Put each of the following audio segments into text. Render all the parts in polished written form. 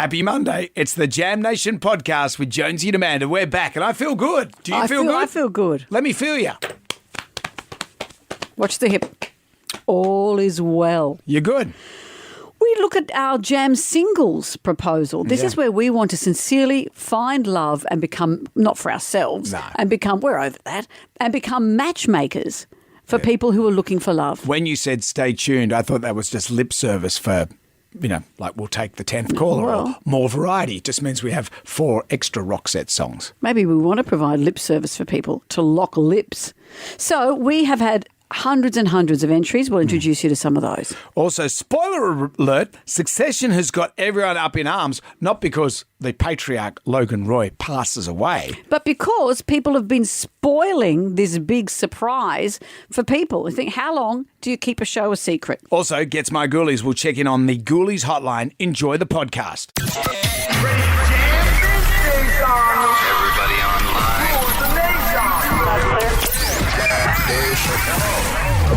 Happy Monday. It's the Jam Nation podcast with Jonesy and Amanda. We're back and I feel good. Do you feel good? I feel good. Let me feel you. Watch the hip. All is well. You're good. We look at our Jam Singles proposal. This is where we want to sincerely find love and become, not for ourselves, and become, we're over that, and become matchmakers for people who are looking for love. When you said stay tuned, I thought that was just lip service for, like we'll take the 10th caller or more variety. It just means we have 4 extra Roxette songs. Maybe we want to provide lip service for people to lock lips. So we have had hundreds and hundreds of entries. We'll introduce you to some of those. Also, spoiler alert, Succession has got everyone up in arms, not because the patriarch Logan Roy passes away, but because people have been spoiling this big surprise for people. I think, how long do you keep a show a secret? Also, Gets My Ghoulies. We'll check in on the Ghoulies hotline. Enjoy the podcast. Everybody online.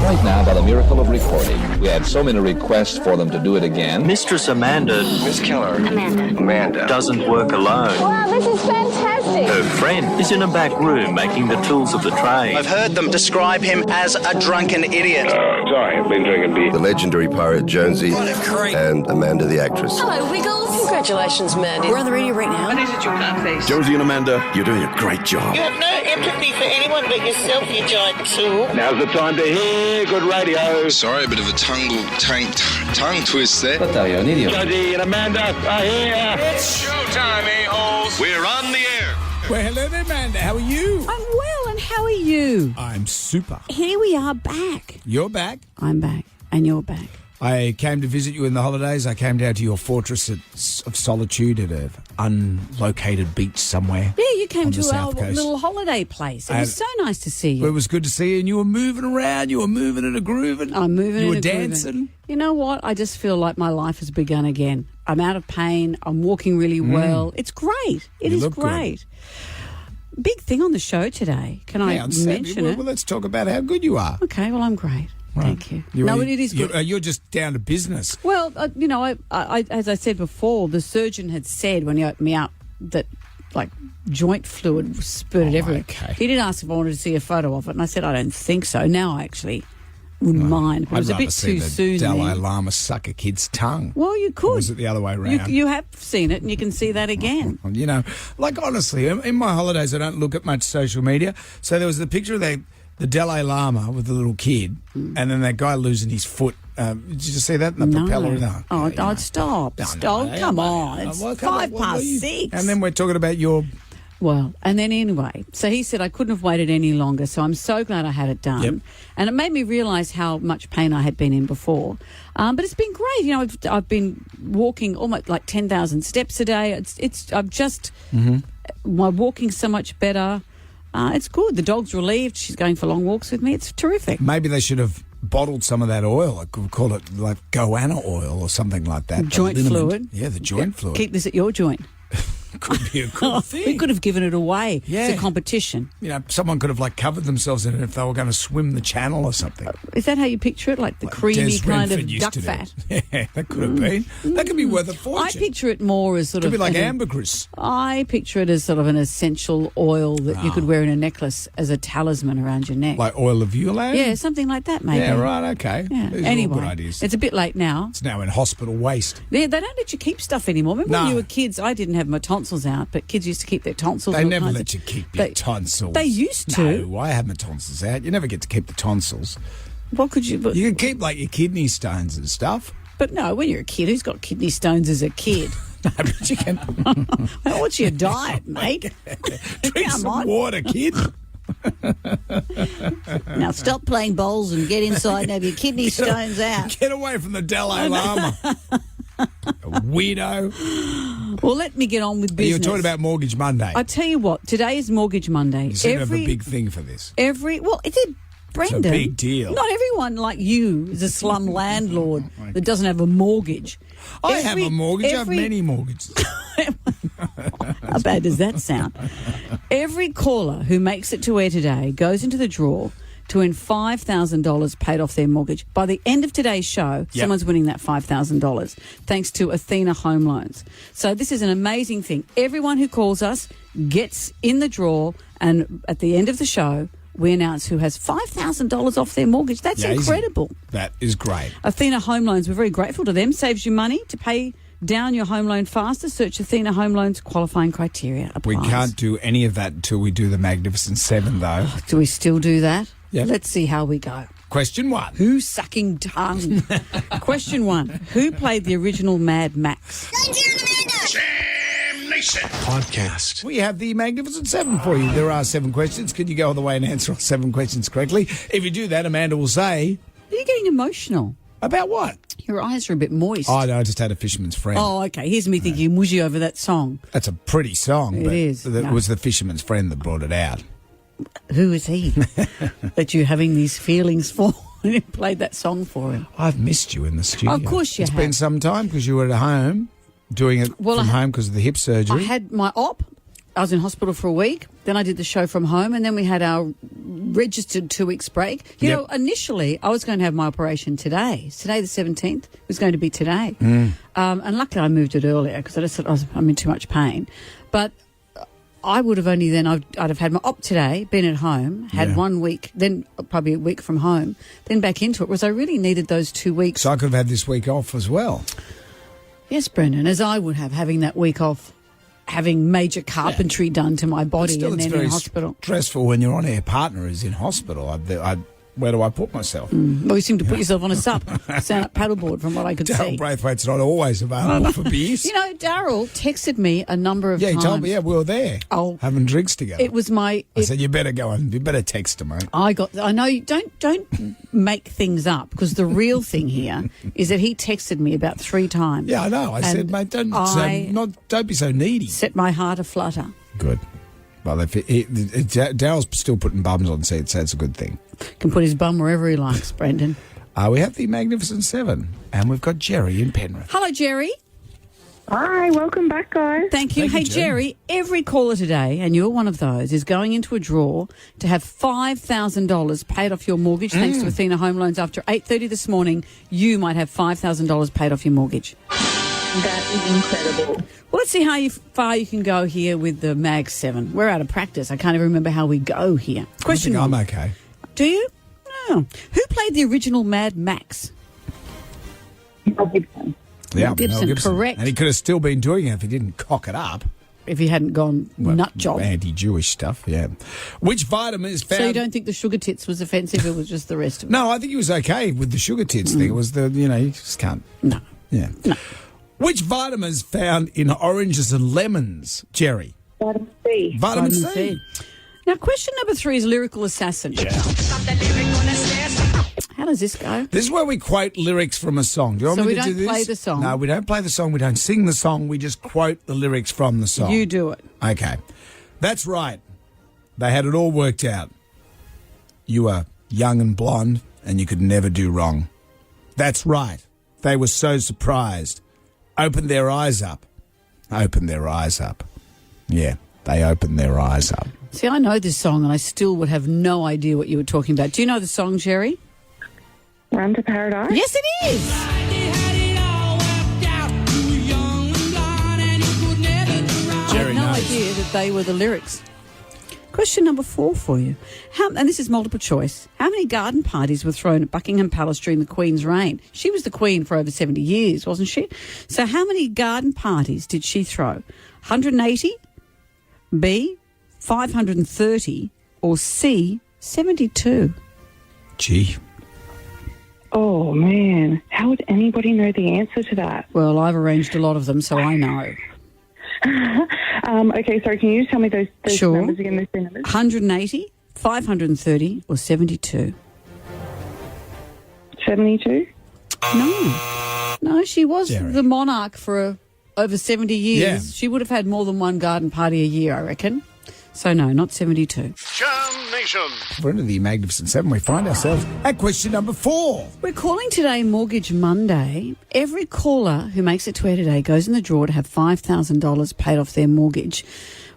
Right now, by the miracle of recording, we had so many requests for them to do it again. Mistress Amanda. Miss Keller. Amanda. Doesn't work alone. Wow, this is fantastic. Her friend is in a back room making the tools of the trade. I've heard them describe him as a drunken idiot. Sorry, I've been drinking beer. The legendary pirate Jonesy and Amanda the actress. Hello, Wiggles. Congratulations, Mandy. We're on the radio right now. What is it you can't face? Jonesy and Amanda, you're doing a great job. You have no empathy for anyone but yourself, you giant tool. Now's the time to hear good radio. Sorry, a bit of a tongue twist there. What are you, an idiot? Jonesy and Amanda are here. It's showtime, a-holes. We're on the air. Well, hello there, Amanda. How are you? I'm well, and how are you? I'm super. Here we are back. You're back. I'm back, and you're back. I came to visit you in the holidays. I came down to your fortress of solitude at an unlocated beach somewhere. Yeah, you came on the to our South Coast. little holiday place. It was so nice to see you. It was good to see you, and you were moving around. You were moving and a grooving. I'm moving You and were grooving. dancing. You know what? I just feel like my life has begun again. I'm out of pain. I'm walking really well. It's great. It You is look good. great. Big thing on the show today. Can I mention it? Well, let's talk about how good you are. Okay, well, I'm great. Thank you. It is good. You're just down to business. Well, I as I said before, the surgeon had said when he opened me up that, like, joint fluid spurted everywhere. Okay. He did ask if I wanted to see a photo of it, and I said I don't think so. Now I actually wouldn't mind, but it was a bit too soon. Dalai then. Lama suck a kid's tongue. Well, you could. Or was it the other way around? You have seen it, and you can see that again. Like, honestly, in my holidays, I don't look at much social media. So there was the picture of the Dalai Lama with the little kid, and then that guy losing his foot. Did you just see that in the propeller? No. Oh, stop. Come on. It's 6:05. And then we're talking about your... Well, and then anyway, so he said I couldn't have waited any longer, so I'm so glad I had it done. Yep. And it made me realise how much pain I had been in before. But it's been great. I've been walking almost like 10,000 steps a day. I've just... My walking's so much better. It's good. The dog's relieved. She's going for long walks with me. It's terrific. Maybe they should have bottled some of that oil. I could call it like goanna oil or something like that. Joint fluid. Yeah, the joint fluid. Keep this at your joint. Could be a good thing. We could have given it away. Yeah. It's a competition. Someone could have covered themselves in it if they were going to swim the channel or something. Is that how you picture it? Like the creamy Des kind Renford of used duck to do fat? it. Yeah, that could have been. That could be worth a fortune. I picture it more as sort could of... be like ambergris. I picture it as sort of an essential oil that you could wear in a necklace as a talisman around your neck. Like oil of Ulan? Yeah, something like that, maybe. Yeah, right, okay. Yeah. These are all Anyway, good ideas. it's a bit late now. It's now in hospital waste. They don't let you keep stuff anymore. Remember when you were kids? I didn't have my tonsils out, but kids used to keep their tonsils. They all never kinds let of- you keep your tonsils. They used to. No, I have my tonsils out. You never get to keep the tonsils. What could you... You can keep, like, your kidney stones and stuff. But no, when you're a kid, who's got kidney stones as a kid? No, but you can... Well, what's your diet, mate? Drink Come some on. water, kid. Now stop playing bowls and get inside and have your kidney stones out. Get away from the Dalai Lama. Weirdo. Well, let me get on with business. You were talking about Mortgage Monday. I tell you what, today is Mortgage Monday. You seem to have a big thing for this. It's a Brendan. It's a big deal. Not everyone like you is a slum landlord that doesn't have a mortgage. I have a mortgage. I have many mortgages. How bad does that sound? Every caller who makes it to air today goes into the draw to win $5,000 paid off their mortgage. By the end of today's show, someone's winning that $5,000 thanks to Athena Home Loans. So this is an amazing thing. Everyone who calls us gets in the draw, and at the end of the show, we announce who has $5,000 off their mortgage. That's incredible. That is great. Athena Home Loans, we're very grateful to them. Saves you money to pay down your home loan faster. Search Athena Home Loans, qualifying criteria applies. We can't do any of that until we do the Magnificent Seven, though. Do we still do that? Yep. Let's see how we go. Question 1. Who's sucking tongue? Question 1. Who played the original Mad Max? Jam Nation Podcast. We have the Magnificent Seven for you. There are 7 questions. Can you go all the way and answer all 7 questions correctly? If you do that, Amanda will say... Are you getting emotional? About what? Your eyes are a bit moist. Oh, no, I just had a fisherman's friend. Oh, okay. Here's me thinking mushy over that song. That's a pretty song. It but is. It was the fisherman's friend that brought it out. Who is he that you're having these feelings for? You played that song for him. I've missed you in the studio. Of course you It's have. been some time because you were at home doing it from home because of the hip surgery. I had my op. I was in hospital for a week. Then I did the show from home, and then we had our registered 2 weeks break. You know, initially I was going to have my operation today. Today, the 17th, it was going to be today. And luckily I moved it earlier because I just thought I'm in too much pain. But I would have only then, I'd have had my op today, been at home, had 1 week, then probably a week from home, then back into it, whereas I really needed those 2 weeks. So I could have had this week off as well. Yes, Brendan, as I would have, having that week off, having major carpentry done to my body Still, and it's then very in hospital. stressful when your on-air partner is in hospital. Where do I put myself? Well, you seem to put yourself on a sup, stand-up paddleboard from what I could see. Daryl Braithwaite's not always available for beers. You know, Daryl texted me a number of times. He told me, we were there having drinks together. It was I said, you better go on. You better text him, mate. I know, don't make things up, because the real thing here is that he texted me about 3 times. Yeah, I know. I said, mate, don't be so needy. Set my heart aflutter. Good. Well, Daryl's still putting bums on seats, so it's a good thing. Can put his bum wherever he likes, Brendan. We have the Magnificent Seven, and we've got Jerry in Penrith. Hello, Jerry. Hi, welcome back, guys. Thank you. Hey, Jerry, every caller today, and you're one of those, is going into a draw to have $5,000 paid off your mortgage thanks to Athena Home Loans. After 8:30 this morning, you might have $5,000 paid off your mortgage. That is incredible. Well, let's see how far you can go here with the Mag 7. We're out of practice. I can't even remember how we go here. Question 1. I'm okay. Do you? Oh. Who played the original Mad Max? Mel Gibson. Yeah, Mel Gibson, correct. And he could have still been doing it if he didn't cock it up. If he hadn't gone nut job. Anti-Jewish stuff, yeah. Which vitamin is found... So you don't think the sugar tits was offensive? It was just the rest of it? No, I think he was okay with the sugar tits thing. It was you just can't... No. Yeah. No. Which vitamin is found in oranges and lemons, Jerry? Vitamin C. Vitamin C. Now, question number 3 is Lyrical Assassin. Yeah. How does this go? This is where we quote lyrics from a song. Do you want So me we to don't do this? play the song? No, we don't play the song. We don't sing the song. We just quote the lyrics from the song. You do it. Okay. That's right. They had it all worked out. You were young and blonde, and you could never do wrong. That's right. They were so surprised. Opened their eyes up. Opened their eyes up. Yeah, they opened their eyes up. See, I know this song, and I still would have no idea what you were talking about. Do you know the song, Jerry? Run to Paradise? Yes, it is. I had no idea that they were the lyrics. Question number 4 for you. And this is multiple choice. How many garden parties were thrown at Buckingham Palace during the Queen's reign? She was the Queen for over 70 years, wasn't she? So how many garden parties did she throw? 180, B, 530, or C, 72? Gee. Oh, man. How would anybody know the answer to that? Well, I've arranged a lot of them, so I know. Okay, sorry, can you just tell me those Sure. numbers again, those 3 numbers? 180, 530, or 72? 72? No, she was Jerry. the monarch for over 70 years. Yeah. She would have had more than one garden party a year, I reckon. So no, not 72. Jam Nation. We're into the Magnificent Seven. We find ourselves at question number 4. We're calling today Mortgage Monday. Every caller who makes it to air today goes in the draw to have $5,000 paid off their mortgage.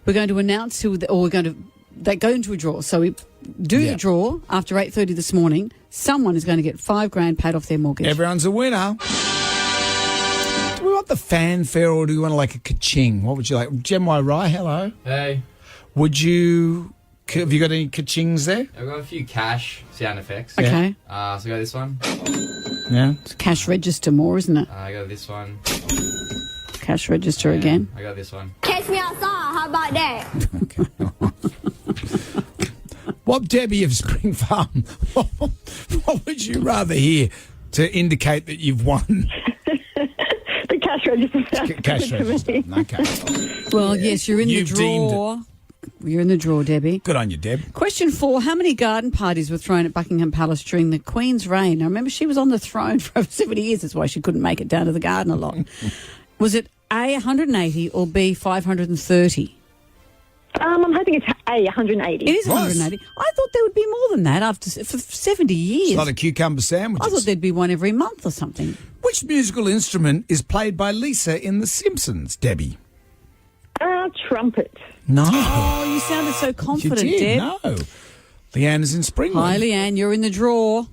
We're going to announce we're going to they go into a draw. So we do the draw after 8:30 this morning. Someone is going to get $5,000 paid off their mortgage. Everyone's a winner. Do we want the fanfare or do we want like a ka-ching? What would you like? Gemwai Rai, hello. Hey. Have you got any ka-chings there? I've got a few cash sound effects. Okay. So I got this one. Yeah. It's cash register more, isn't it? I got this one. Cash register again. I got this one. Catch me outside. How about that? What, Debbie of Spring Farm, what would you rather hear to indicate that you've won? The cash register. Cash register. Okay. Well, yes, you're in You've the draw. You're in the draw, Debbie. Good on you, Deb. Question 4. How many garden parties were thrown at Buckingham Palace during the Queen's reign? Now, remember, she was on the throne for over 70 years. That's why she couldn't make it down to the garden a lot. Was it A, 180 or B, 530? I'm hoping it's A, 180. It is 180. I thought there would be more than that for 70 years. It's not a cucumber sandwich. I thought there'd be one every month or something. Which musical instrument is played by Lisa in The Simpsons, Debbie? Trumpet. No. Oh, you sounded so confident, you did, Deb. No. Leanne is in Springwood. Hi, Leanne. You're in the draw.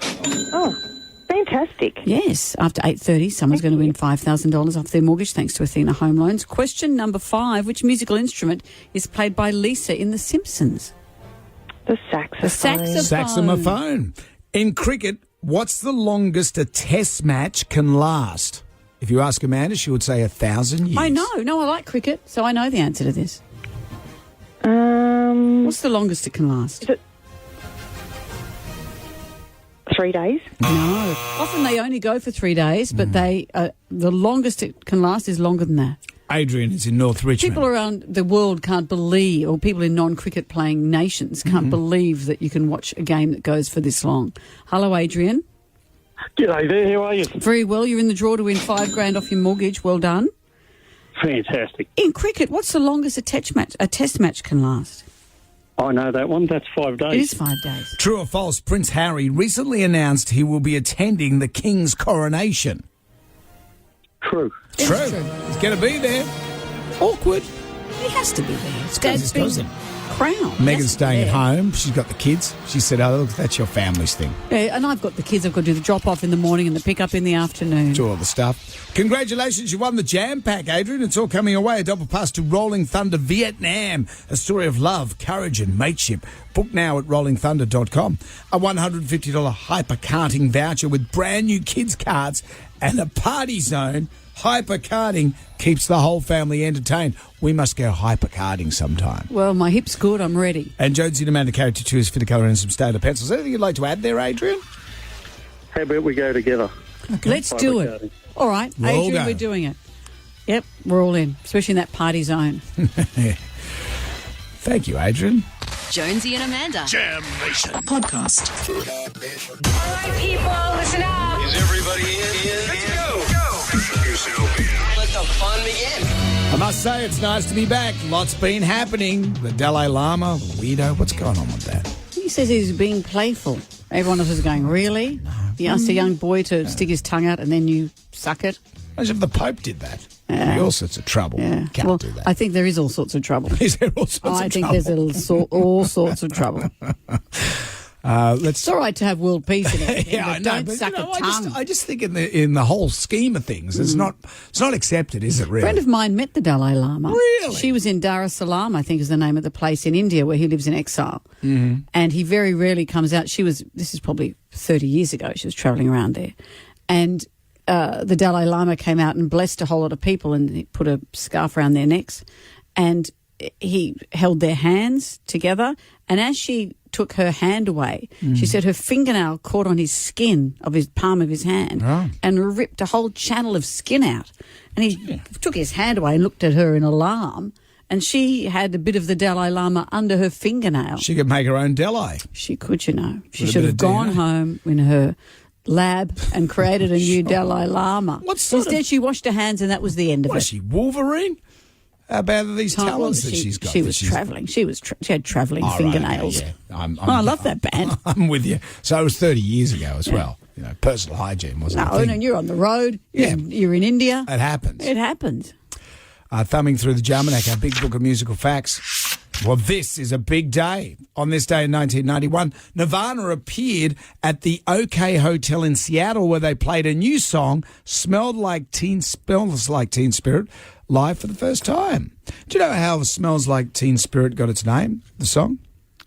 Oh, fantastic. Yes. After 8:30, someone's going to win $5,000 off their mortgage thanks to Athena Home Loans. Question number 5. Which musical instrument is played by Lisa in The Simpsons? The saxophone. The saxophone. Saxophone. In cricket, what's the longest a test match can last? If you ask Amanda, she would say 1,000 years. I know. No, I like cricket, so I know the answer to this. What's the longest it can last? Is it 3 days? No. Often they only go for 3 days, but the longest it can last is longer than that. Adrian is in North Richmond. People around the world can't believe, or people in non-cricket playing nations can't believe that you can watch a game that goes for this long. Hello, Adrian. G'day there, how are you? Very well. You're in the draw to win $5,000 off your mortgage. Well done. Fantastic. In cricket, what's the longest a test match can last? I know that one, that's 5 days. It is 5 days. True or false, Prince Harry recently announced he will be attending the King's coronation. True. It's True. true. He's going to be there. Awkward. He has to be there. It's 'cause Dad's his been cousin. crowned. Megan's Has to be staying at there. home. She's got the kids. She said, oh, look, that's your family's thing. Yeah, and I've got the kids. I've got to do the drop-off in the morning and the pick-up in the afternoon. Do all the stuff. Congratulations, you won the Jam Pack, Adrian. It's all coming away. A double pass to Rolling Thunder Vietnam. A story of love, courage and mateship. Book now at rollingthunder.com. A $150 hyper-karting voucher with brand new kids' cards and a party zone. Hyper-karting keeps the whole family entertained. We must go hyper-karting sometime. Well, my hip's good. I'm ready. And Jonesy and Amanda carry tattoos, fit a colour and some Stater pencils. Anything you'd like to add there, Adrian? How about we go together? Let's do it. Hyper-karting. All right, We'll all Adrian, go. we're doing it. Yep, we're all in, especially in that party zone. Thank you, Adrian. Jonesy and Amanda. Jam Nation. Podcast. All right, people, listen up. Is everybody in? Let's go. Yourself in. Let the fun begin. I must say, it's nice to be back. Lots been happening. The Dalai Lama, the weirdo. What's going on with that? He says he's being playful. Everyone else is going, really? You asked a young boy to stick his tongue out and then you suck it? Imagine if the Pope did that. Yeah. Be all sorts of trouble. Yeah. Can't Well, do that. I think there is all sorts of trouble. Is there all sorts I of think trouble? there's all sorts of trouble. Let's. It's all right to have world peace and everything, Yeah, I but know, don't but suck you know, a tongue. I just think in the whole scheme of things, it's not accepted, is it? A Really? friend of mine met the Dalai Lama. Really? She was in Dar es Salaam, I think is the name of the place in India where he lives in exile. Mm-hmm. And he very rarely comes out. This is probably 30 years ago, she was travelling around there. And the Dalai Lama came out and blessed a whole lot of people and he put a scarf around their necks. And he held their hands together. And as she took her hand away, she said her fingernail caught on his skin of his palm of his hand and ripped a whole channel of skin out. And he took his hand away and looked at her in alarm. And she had a bit of the Dalai Lama under her fingernail. She could make her own Dalai. She could, you know. She With a should bit have of gone DNA. home in her lab and created a new Dalai Lama. What sort Instead, of- she washed her hands and that was the end of What it. is she, Wolverine? How bad are these talents that she's got? She that was she's- travelling. She had travelling Oh, right, fingernails. okay, yeah. I love that band. I'm with you. So it was 30 years ago as well. You know, personal hygiene wasn't a No, thing. and you're on the road. Yeah. You're in India. It happens. It happens. Thumbing through the Jarmanak, our big book of musical facts. Well, this is a big day. On this day in 1991, Nirvana appeared at the OK Hotel in Seattle where they played a new song, Smells Like Teen Spirit, live for the first time. Do you know how Smells Like Teen Spirit got its name, the song?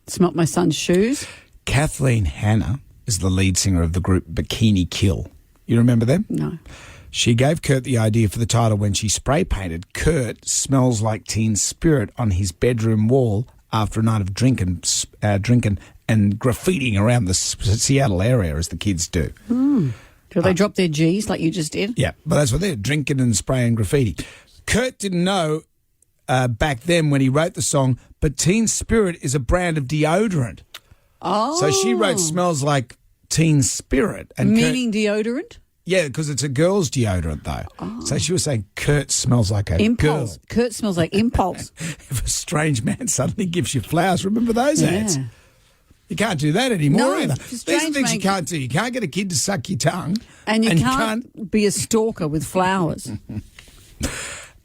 Smelt my son's shoes. Kathleen Hanna is the lead singer of the group Bikini Kill. You remember them? No. She gave Kurt the idea for the title when she spray painted Kurt Smells Like Teen Spirit on his bedroom wall after a night of drinking and graffitiing around the Seattle area, as the kids do. Do they drop their G's like you just did? Yeah, but that's what they're drinking and spraying graffiti. Kurt didn't know back then when he wrote the song, but Teen Spirit is a brand of deodorant. Oh. So she wrote Smells Like Teen Spirit. And Meaning deodorant? Yeah, because it's a girl's deodorant, though. Oh. So she was saying Kurt smells like a Impulse. girl. Kurt smells like Impulse. If a strange man suddenly gives you flowers, remember those ads? You can't do that anymore either. These are things you can't do. You can't get a kid to suck your tongue. And you can't be a stalker with flowers.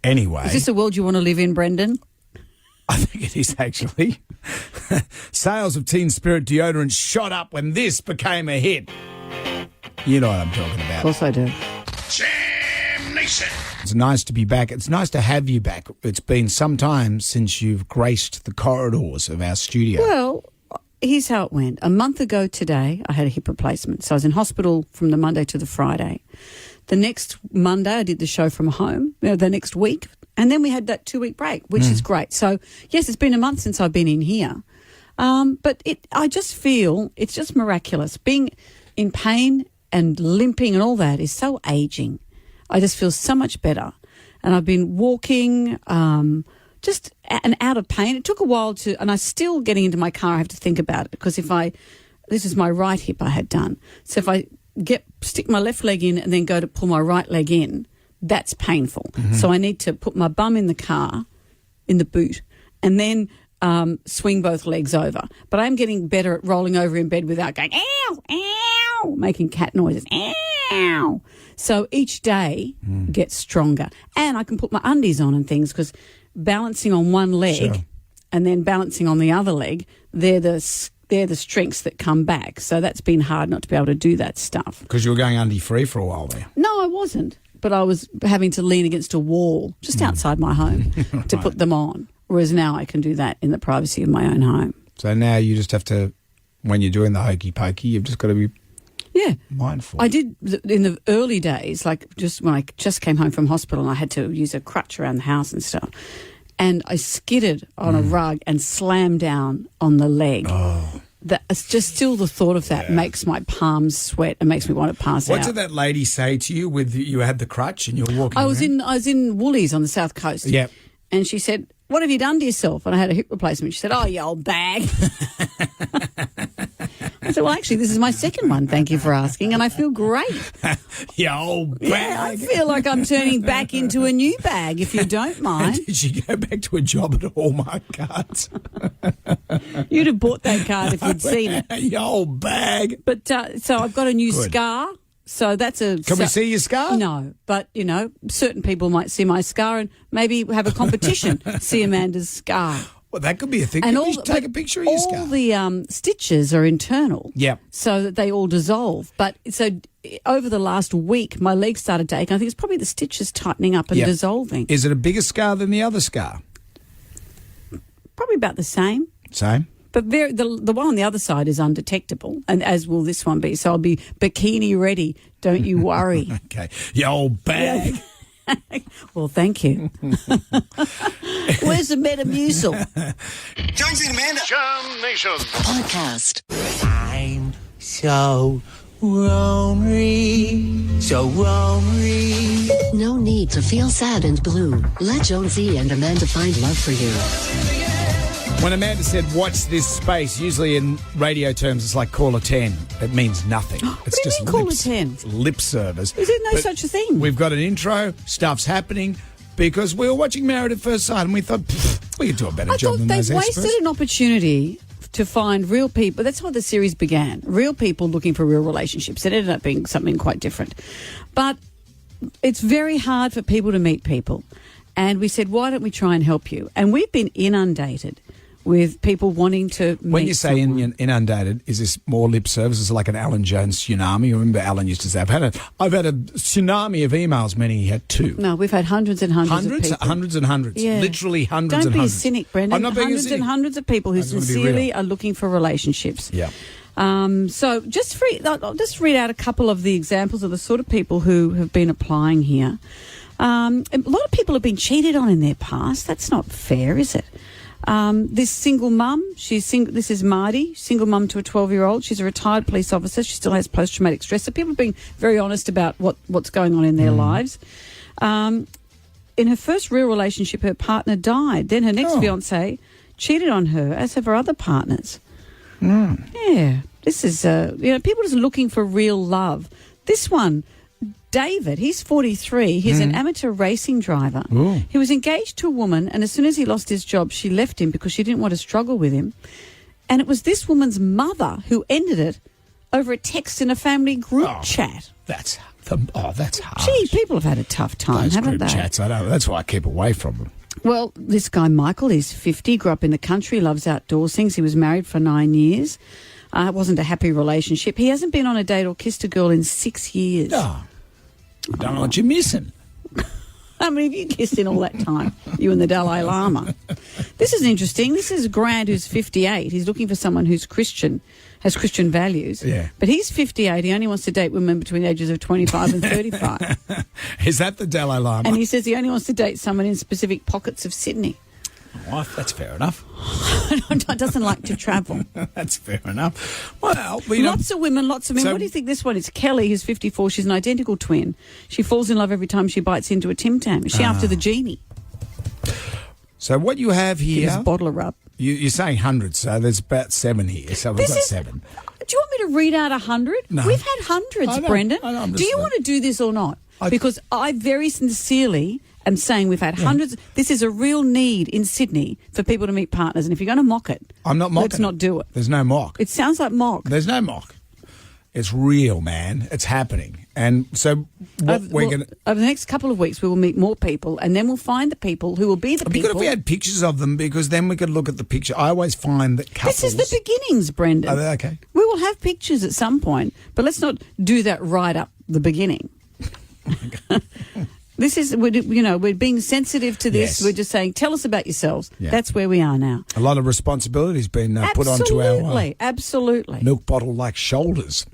Anyway. Is this a world you want to live in, Brendan? I think it is, actually. Sales of Teen Spirit deodorant shot up when this became a hit. You know what I'm talking about. Of course I do. Jam Nation. It's nice to be back. It's nice to have you back. It's been some time since you've graced the corridors of our studio. Well, here's how it went. A month ago today, I had a hip replacement. So I was in hospital from the Monday to the Friday. The next Monday, I did the show from home, the next week. And then we had that 2-week break, which is great. So, yes, it's been a month since I've been in here. But I just feel it's just miraculous. Being in pain and limping and all that is so aging. I just feel so much better. And I've been walking just and out of pain. It took a while and I still getting into my car, I have to think about it because this is my right hip I had done. So if I stick my left leg in and then go to pull my right leg in, that's painful. Mm-hmm. So I need to put my bum in the car, in the boot, and then swing both legs over. But I'm getting better at rolling over in bed without going, ow, ow, making cat noises, ow. So each day gets stronger. And I can put my undies on and things because balancing on one leg and then balancing on the other leg, they're the strengths that come back. So that's been hard not to be able to do that stuff. Because you were going undie free for a while there. No, I wasn't. But I was having to lean against a wall just outside my home to put them on. Whereas now I can do that in the privacy of my own home. So now you just have to, when you're doing the hokey pokey, you've just got to be mindful. I did in the early days, like just when I just came home from hospital and I had to use a crutch around the house and stuff. And I skidded on a rug and slammed down on the leg. Oh. It's just still the thought of that makes my palms sweat and makes me want to pass out. What did that lady say to you with you had the crutch and you were walking I was in Woolies on the South Coast. Yep. And she said, "What have you done to yourself?" And I had a hip replacement. She said, "Oh, you old bag." I said, "Well, actually, this is my second one. Thank you for asking, and I feel great." You old bag. Yeah, I feel like I'm turning back into a new bag, if you don't mind. Did she go back to a job at Hallmark Cards? You'd have bought that card if you'd seen it. You old bag. But so I've got a new scar. So that's Can we see your scar? No, but, certain people might see my scar and maybe have a competition, see Amanda's scar. Well, that could be a thing. And take a picture of your scar. All the stitches are internal. Yep. So that they all dissolve. But so over the last week, my legs started to ache. I think it's probably the stitches tightening up and dissolving. Is it a bigger scar than the other scar? Probably about the same. Same? But the one on the other side is undetectable, and as will this one be. So I'll be bikini ready. Don't you worry. Okay. You old bag. Well, thank you. Where's the Metamucil? Jonesy and Amanda. Jam Nation. Podcast. I'm so lonely, so lonely. No need to feel sad and blue. Let Jonesy and Amanda find love for you. When Amanda said, "Watch this space," usually in radio terms, it's like caller 10. It means nothing. It's what do you mean caller 10? Lip service. Is there no such a thing? We've got an intro. Stuff's happening because we were watching Married at First Sight and we thought we could do a better job than those experts. They wasted an opportunity to find real people. That's how the series began. Real people looking for real relationships. It ended up being something quite different. But it's very hard for people to meet people. And we said, why don't we try and help you? And we've been inundated with people wanting to meet When you say someone. inundated, is this more lip service? Is it like an Alan Jones tsunami? Remember Alan used to say, I've had a tsunami of emails, meaning he had two. No, we've had hundreds and hundreds of people. Hundreds and hundreds. Yeah. Literally hundreds Don't and be hundreds. a cynic, Brendan. I'm not being a Hundreds cynic. and hundreds of people who I just wanna be sincerely real. are looking for relationships. Yeah. So I'll just read out a couple of the examples of the sort of people who have been applying here. A lot of people have been cheated on in their past. That's not fair, is it? This single mum, this is Marty, single mum to a 12-year-old. She's a retired police officer. She still has post-traumatic stress. So people are being very honest about what's going on in their lives. In her first real relationship, her partner died. Then her next fiancé cheated on her, as have her other partners. Yeah, this is, people just looking for real love. This one, David, he's 43. He's an amateur racing driver. Ooh. He was engaged to a woman, and as soon as he lost his job, she left him because she didn't want to struggle with him. And it was this woman's mother who ended it over a text in a family group chat. That's hard. Gee, people have had a tough time, Those haven't group they? chats, I know. That's why I keep away from them. Well, this guy, Michael, he's 50, grew up in the country, loves outdoors things. He was married for 9 years. It wasn't a happy relationship. He hasn't been on a date or kissed a girl in 6 years. Oh, I don't know what you're missing. How many have you kissed in all that time? You and the Dalai Lama. This is interesting. This is Grant, who's 58. He's looking for someone who's Christian, has Christian values. Yeah. But he's 58. He only wants to date women between the ages of 25 and 35. Is that the Dalai Lama? And he says he only wants to date someone in specific pockets of Sydney. Well, that's fair enough. Doesn't like to travel. That's fair enough. Well, you know, Lots of women, lots of men. So- What do you think this one is? Kelly, who's 54. She's an identical twin. She falls in love every time she bites into a Tim Tam. Is she after the genie? so what you have Give here, us a bottle of rub. you're saying hundreds, so there's about 7 here. So we've got 7. Do you want me to read out 100? No. We've had hundreds, I know, Brendan. I know, I'm do just you like- want to do this or not? Because I very sincerely am saying we've had hundreds. This is a real need in Sydney for people to meet partners. And if you're going to mock it, I'm not mocking. let's not do it. There's no mock. It sounds like mock. There's no mock. It's real, man. It's happening. And so what we're going to... Over the next couple of weeks, we will meet more people, and then we'll find the people who will be the It'd be people. good if we had pictures of them, because then we could look at the picture. I always find that couples... This is the beginnings, Brendan. Are they okay? We will have pictures at some point, but let's not do that right up the beginning. This is, we're being sensitive to this. Yes. We're just saying, tell us about yourselves. Yeah. That's where we are now. A lot of responsibility's been put onto our Absolutely. milk bottle-like shoulders.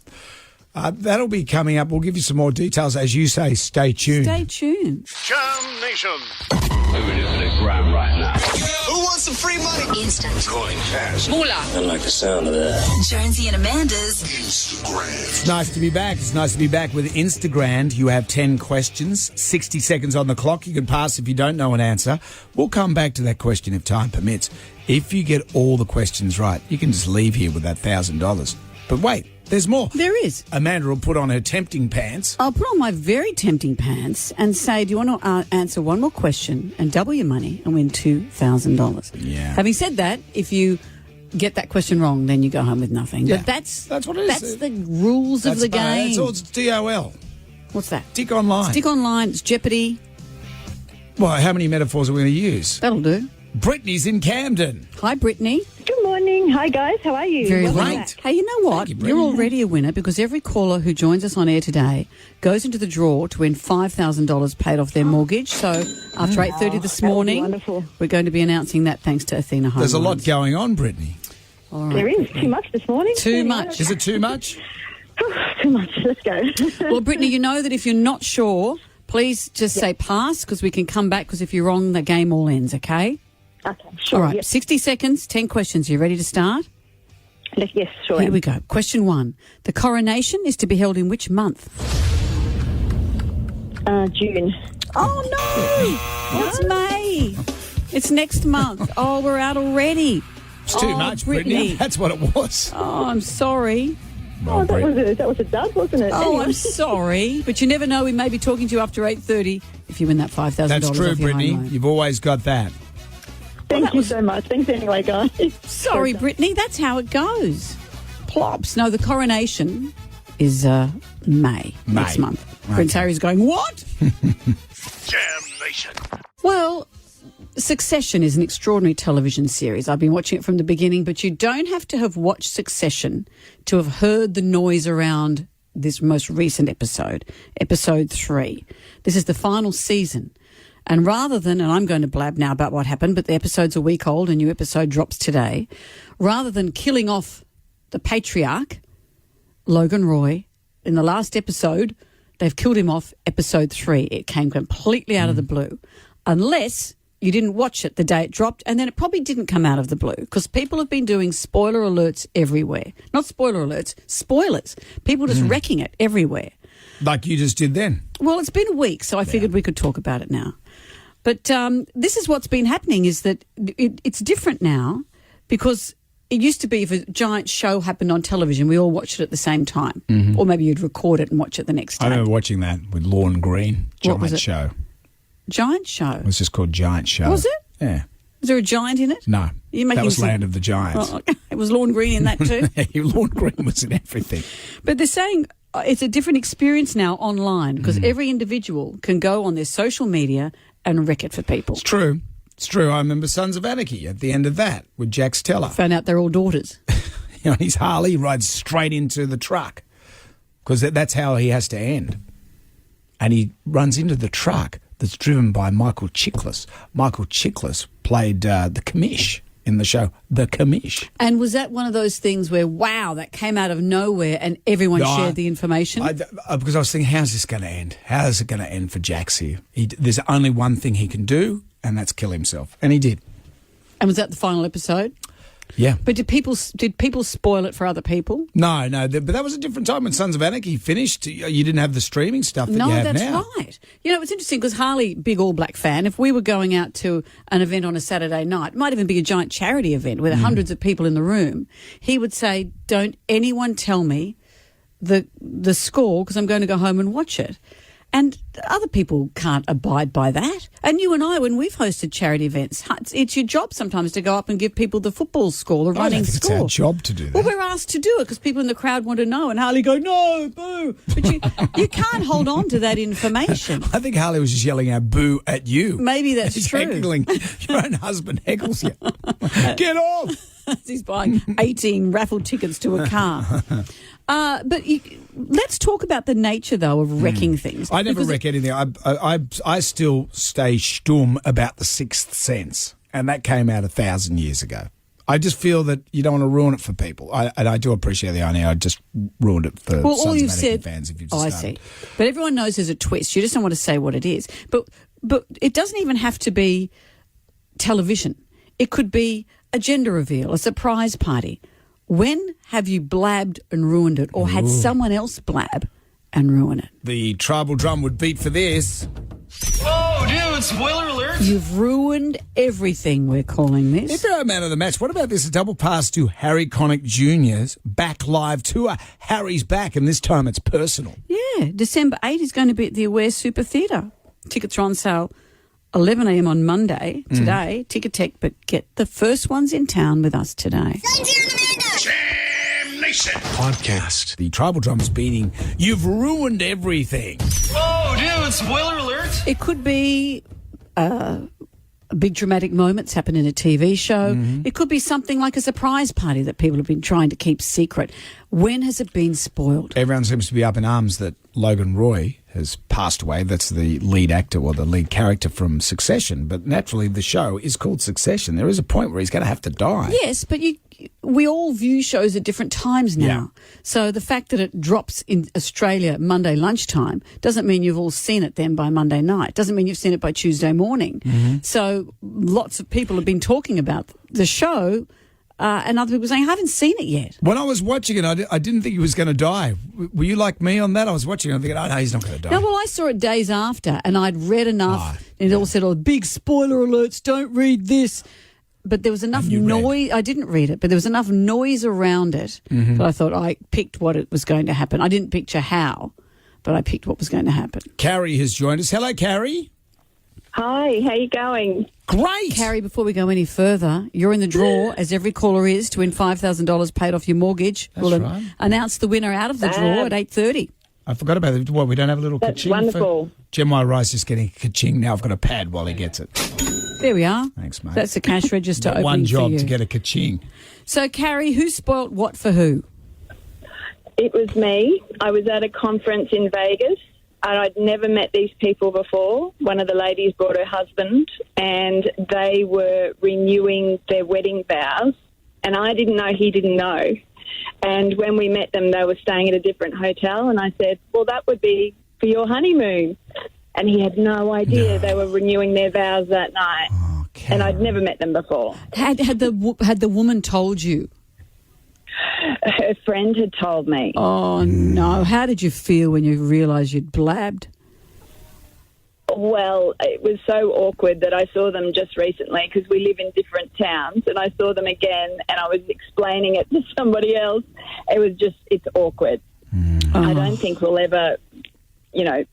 That'll be coming up. We'll give you some more details. As you say, stay tuned. Stay tuned. Jam Nation. Who wants some free money? Instant. Calling cash. I like the sound of that. Jonesy and Amanda's It's nice to be back. It's nice to be back with Instagram. You have 10 questions, 60 seconds on the clock. You can pass if you don't know an answer. We'll come back to that question if time permits. If you get all the questions right, you can just leave here with that $1,000. But wait, there's more. There is. Amanda will put on her tempting pants. I'll put on my very tempting pants and say, do you want to answer one more question and double your money and win $2,000? Yeah. Having said that, if you get that question wrong, then you go home with nothing. Yeah. But that's what it is. That's the rules of the game. That's all. It's DOL. What's that? Dick Online. Stick online. It's Jeopardy. Well, how many metaphors are we going to use? That'll do. Brittany's in Camden. Hi, Brittany. Good morning. Hi, guys. How are you? Very Welcome well. back. Hey, you know what? Thank you, Brittany. You're already a winner because every caller who joins us on air today goes into the draw to win $5,000 paid off their mortgage. So after 8:30 this morning, wonderful. we're going to be announcing that thanks to Athena Home There's a lot Loans. going on, Brittany. All right. There is too much this morning. Too much. Is it too much? Too much. Let's go. Well, Brittany, you know that if you're not sure, please just say pass because we can come back because if you're wrong, the game all ends, okay? Okay, sure. All right, Yep. 60 seconds, 10 questions. You ready to start? Yes, sure. Here we go. Question 1. The coronation is to be held in which month? June. Oh, no! It's May. It's next month. Oh, we're out already. It's too much, Brittany. That's what it was. Oh, I'm sorry. Oh, that was a dud, wasn't it? Oh, Anyway. I'm sorry. But you never know. We may be talking to you after 8:30 if you win that $5,000. That's true, off your Brittany. home loan. You've always got that. Thank you so much. Thanks anyway, guys. Sorry, Brittany. That's how it goes. Plops. No, the coronation is May next month. Okay. Prince Harry's going, what? Jam Nation. Well, Succession is an extraordinary television series. I've been watching it from the beginning, but you don't have to have watched Succession to have heard the noise around this most recent episode, episode 3. This is the final season. And rather than, and I'm going to blab now about what happened, but the episode's a week old, a new episode drops today, rather than killing off the patriarch, Logan Roy, in the last episode, they've killed him off episode 3. It came completely out of the blue. Unless you didn't watch it the day it dropped, and then it probably didn't come out of the blue because people have been doing spoiler alerts everywhere. Not spoiler alerts, spoilers. People just wrecking it everywhere. Like you just did then. Well, it's been a week, so I figured we could talk about it now. But this is what's been happening is that it's different now because it used to be if a giant show happened on television, we all watched it at the same time. Or maybe you'd record it and watch it the next day. I remember watching that with Lorne Green, Giant Show. Giant Show? It was just called Giant Show. Was it? Yeah. Was there a giant in it? No. That was Land of the Giants. Oh, it was Lorne Green in that too? Lorne Green was in everything. But they're saying it's a different experience now online because every individual can go on their social media and wreck it for people. It's true. It's true. I remember Sons of Anarchy at the end of that with Jax Teller. Found out they're all daughters. On his Harley, he rides straight into the truck because that's how he has to end. And he runs into the truck that's driven by Michael Chiklis. Michael Chiklis played the commish in the show, The Commish. And was that one of those things where, wow, that came out of nowhere and everyone shared the information? Because I was thinking, how's this going to end? How is it going to end for Jax here? There's only one thing he can do, and that's kill himself. And he did. And was that the final episode? Yeah. But did people spoil it for other people? No, but that was a different time when Sons of Anarchy finished. You didn't have the streaming stuff that you have now. No, that's right. You know, it's interesting because Harley, big All Black fan, if we were going out to an event on a Saturday night, it might even be a giant charity event with hundreds of people in the room, he would say, don't anyone tell me the score because I'm going to go home and watch it. And other people can't abide by that. And you and I, when we've hosted charity events, it's your job sometimes to go up and give people the football score, the running score. It's our job to do that. Well, we're asked to do it because people in the crowd want to know. And Harley go, no, boo. But you can't hold on to that information. I think Harley was just yelling out boo at you. Maybe that's He's true. Heckling. Your own husband heckles you. Get off. He's buying 18 raffle tickets to a car. But let's talk about the nature, though, of wrecking things. I never wreck anything. I still stay stum about the Sixth Sense, and that came out 1,000 years ago. I just feel that you don't want to ruin it for people. And I do appreciate the idea. I just ruined it for all Sons you've of said, fans. If you I see. But everyone knows there's a twist. You just don't want to say what it is. But it doesn't even have to be television. It could be a gender reveal, a surprise party. When have you blabbed and ruined it or had someone else blab and ruin it? The tribal drum would beat for this. Oh, dude, spoiler alert. You've ruined everything, we're calling this. If you're a man of the match, what about this? A double pass to Harry Connick Jr.'s Back Live Tour. Harry's back, and this time it's personal. Yeah, December 8 is going to be at the Aware Super Theatre. Tickets are on sale 11 a.m. on Monday, today, Ticketek, but get the first ones in town with us today. Jam Nation Podcast. The tribal drum's beating. You've ruined everything. Oh, dude, spoiler alert. It could be big dramatic moments happen in a TV show. It could be something like a surprise party that people have been trying to keep secret. When has it been spoiled? Everyone seems to be up in arms that Logan Roy has passed away. That's the lead actor or the lead character from Succession. But naturally, the show is called Succession. There is a point where he's going to have to die. Yes, but we all view shows at different times now. Yeah. So the fact that it drops in Australia Monday lunchtime doesn't mean you've all seen it then by Monday night. Doesn't mean you've seen it by Tuesday morning. So lots of people have been talking about the show and other people saying, I haven't seen it yet. When I was watching it, I didn't think he was going to die. Were you like me on that? I was watching it and thinking, oh, no, he's not going to die. No, well, I saw it days after and I'd read enough and it all said, big spoiler alerts, don't read this. But there was enough noise. I didn't read it, but there was enough noise around it that I thought I picked what it was going to happen. I didn't picture how, but I picked what was going to happen. Carrie has joined us. Hello, Carrie. Hi, how you going? Great. Carrie, before we go any further, you're in the draw, as every caller is, to win $5,000 paid off your mortgage. That's right. Announce the winner out of the draw at 8:30. I forgot about it. What, we don't have a little That's ka-ching? wonderful. Gemma Rice is getting a ka-ching. Now I've got a pad while he gets it. There we are. Thanks, mate. That's the cash register Got opening one job for you. to get a ka-ching. So, Carrie, who spoilt what for who? It was me. I was at a conference in Vegas and I'd never met these people before. One of the ladies brought her husband and they were renewing their wedding vows and I didn't know, he didn't know. And when we met them, they were staying at a different hotel and I said, well, that would be for your honeymoon. And he had no idea they were renewing their vows that night. And I'd never met them before. Had the woman told you? Her friend had told me. Oh, no. How did you feel when you realised you'd blabbed? Well, it was so awkward that I saw them just recently because we live in different towns and I saw them again and I was explaining it to somebody else. It was just, it's awkward. I don't think we'll ever,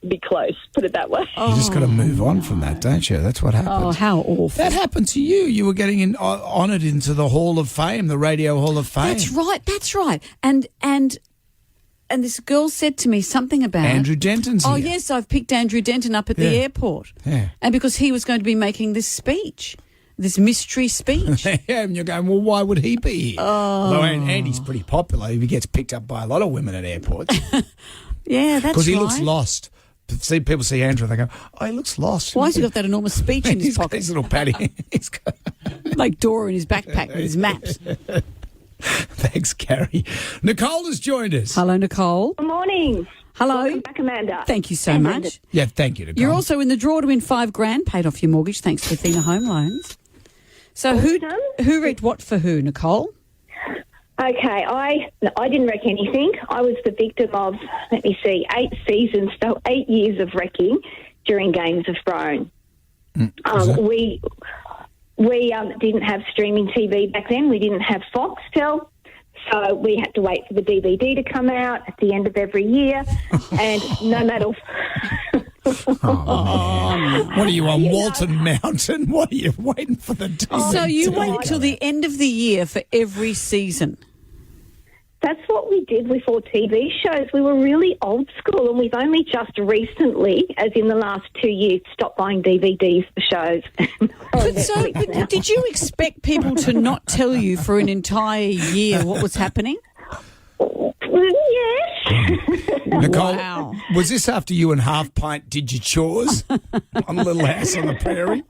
be close, put it that way. You just got to move on from that, don't you? That's what happens. Oh, how awful. That happened to you. You were getting honoured into the Hall of Fame, the Radio Hall of Fame. That's right. And this girl said to me something about... Andrew Denton's Oh, here. yes, I've picked Andrew Denton up at the airport. Yeah. And because he was going to be making this speech, this mystery speech. Yeah, and you're going, well, why would he be here? Although Andy's pretty popular. He gets picked up by a lot of women at airports. Yeah, that's right. Because he looks lost. People see Andrew, they go, oh, he looks lost. Why has he got that enormous speech in his He's got pocket? his little paddy. He's got... Like Dora in his backpack with his maps. Thanks, Carrie. Nicole has joined us. Hello, Nicole. Good morning. Hello. Welcome back, Amanda. Thank you so much. Yeah, thank you, Nicole. You're also in the draw to win $5,000, paid off your mortgage thanks to Athena Home Loans. So who read what for who, Nicole? Okay, I didn't wreck anything. I was the victim of, 8 seasons, so 8 years of wrecking during Games of Thrones. We didn't have streaming TV back then. We didn't have Foxtel. So we had to wait for the DVD to come out at the end of every year. And no matter... What are you on Walton Mountain? What are you waiting for the DVD? So you waited till the end of the year for every season? That's what we did with all TV shows. We were really old school and we've only just recently, as in the last 2 years, stopped buying DVDs for shows. But did you expect people to not tell you for an entire year what was happening? Yes. Nicole, was this after you and Half Pint did your chores on Little House on the Prairie?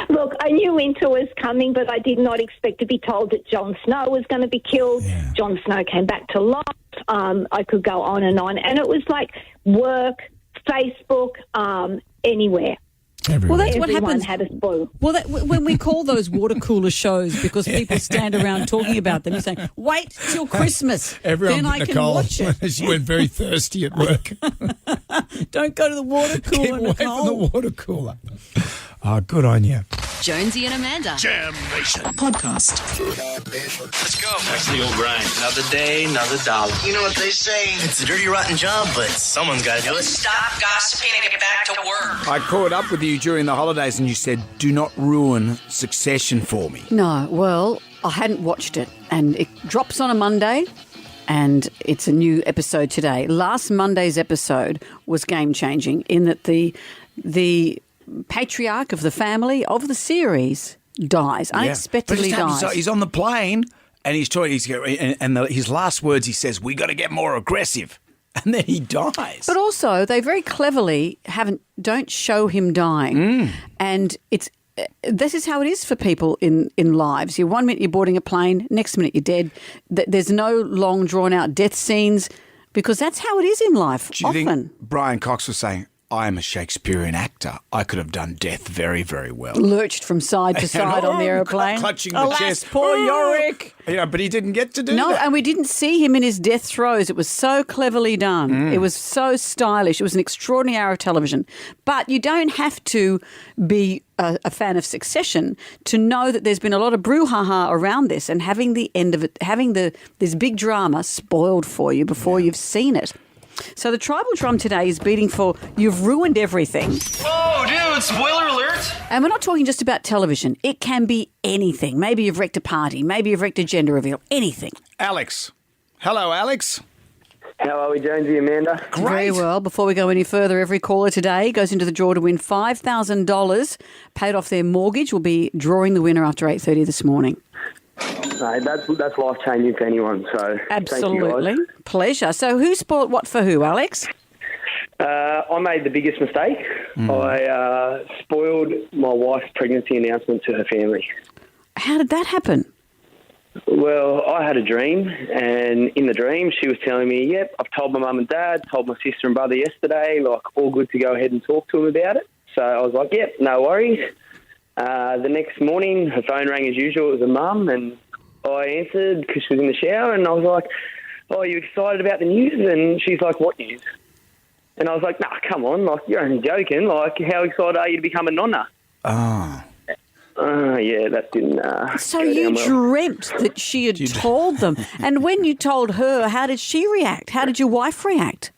Look, I knew winter was coming, but I did not expect to be told that Jon Snow was going to be killed. Yeah. Jon Snow came back to life. I could go on. And it was like work, Facebook, anywhere. Everywhere. Well, that's what Everyone happens. had a spoil. Well, when we call those water cooler shows because people stand around talking about them, you say, wait till Christmas, Everyone then but I can Nicole, watch it. she went very thirsty at work. Don't go to the water Keep cooler, away Nicole. from the water cooler. Oh, good on you. Jonesy and Amanda. Jam Nation. Podcast. Let's go. That's the old grind. Another day, another dollar. You know what they say? It's a dirty, rotten job, but someone's got to do it. Stop gossiping and get back to work. I caught up with you during the holidays and you said, do not ruin Succession for me. No, well, I hadn't watched it, and it drops on a Monday, and it's a new episode today. Last Monday's episode was game-changing in that the patriarch of the family of the series dies, unexpectedly dies. So he's on the plane and he's trying. His last words, he says, "We got to get more aggressive," and then he dies. But also, they very cleverly don't show him dying, and this is how it is for people in lives. You 1 minute you're boarding a plane, next minute you're dead. There's no long drawn out death scenes because that's how it is in life. Do you often. think Brian Cox was saying, I am a Shakespearean actor. I could have done death very, very well. Lurched from side to side on the aeroplane. Clutching the Alas, chest. poor Yorick. Yeah, but he didn't get to do No, that. and we didn't see him in his death throes. It was so cleverly done. It was so stylish. It was an extraordinary hour of television. But you don't have to be a fan of Succession to know that there's been a lot of brouhaha around this and having the end of it, having this big drama spoiled for you before you've seen it. So the tribal drum today is beating for you've ruined everything. Whoa, dude, spoiler alert. And we're not talking just about television. It can be anything. Maybe you've wrecked a party. Maybe you've wrecked a gender reveal. Anything. Alex. Hello, Alex. How are we, Jonesy, Amanda? Very well. Before we go any further, every caller today goes into the draw to win $5,000 paid off their mortgage. We'll be drawing the winner after 8:30 this morning. No, that's life-changing for anyone, so Absolutely. thank you, guys. Pleasure. So who spoiled what for who, Alex? I made the biggest mistake. I spoiled my wife's pregnancy announcement to her family. How did that happen? Well, I had a dream, and in the dream, she was telling me, yep, I've told my mum and dad, told my sister and brother yesterday, like, all good to go ahead and talk to them about it. So I was like, yep, no worries. The next morning, her phone rang as usual. It was her mum, and I answered because she was in the shower, and I was like, oh, are you excited about the news? And she's like, what news? And I was like, nah, come on, like, you're only joking. Like, how excited are you to become a nonna? Oh. Yeah, that didn't So go you down well. dreamt that she had told them. And when you told her, how did she react? How did your wife react?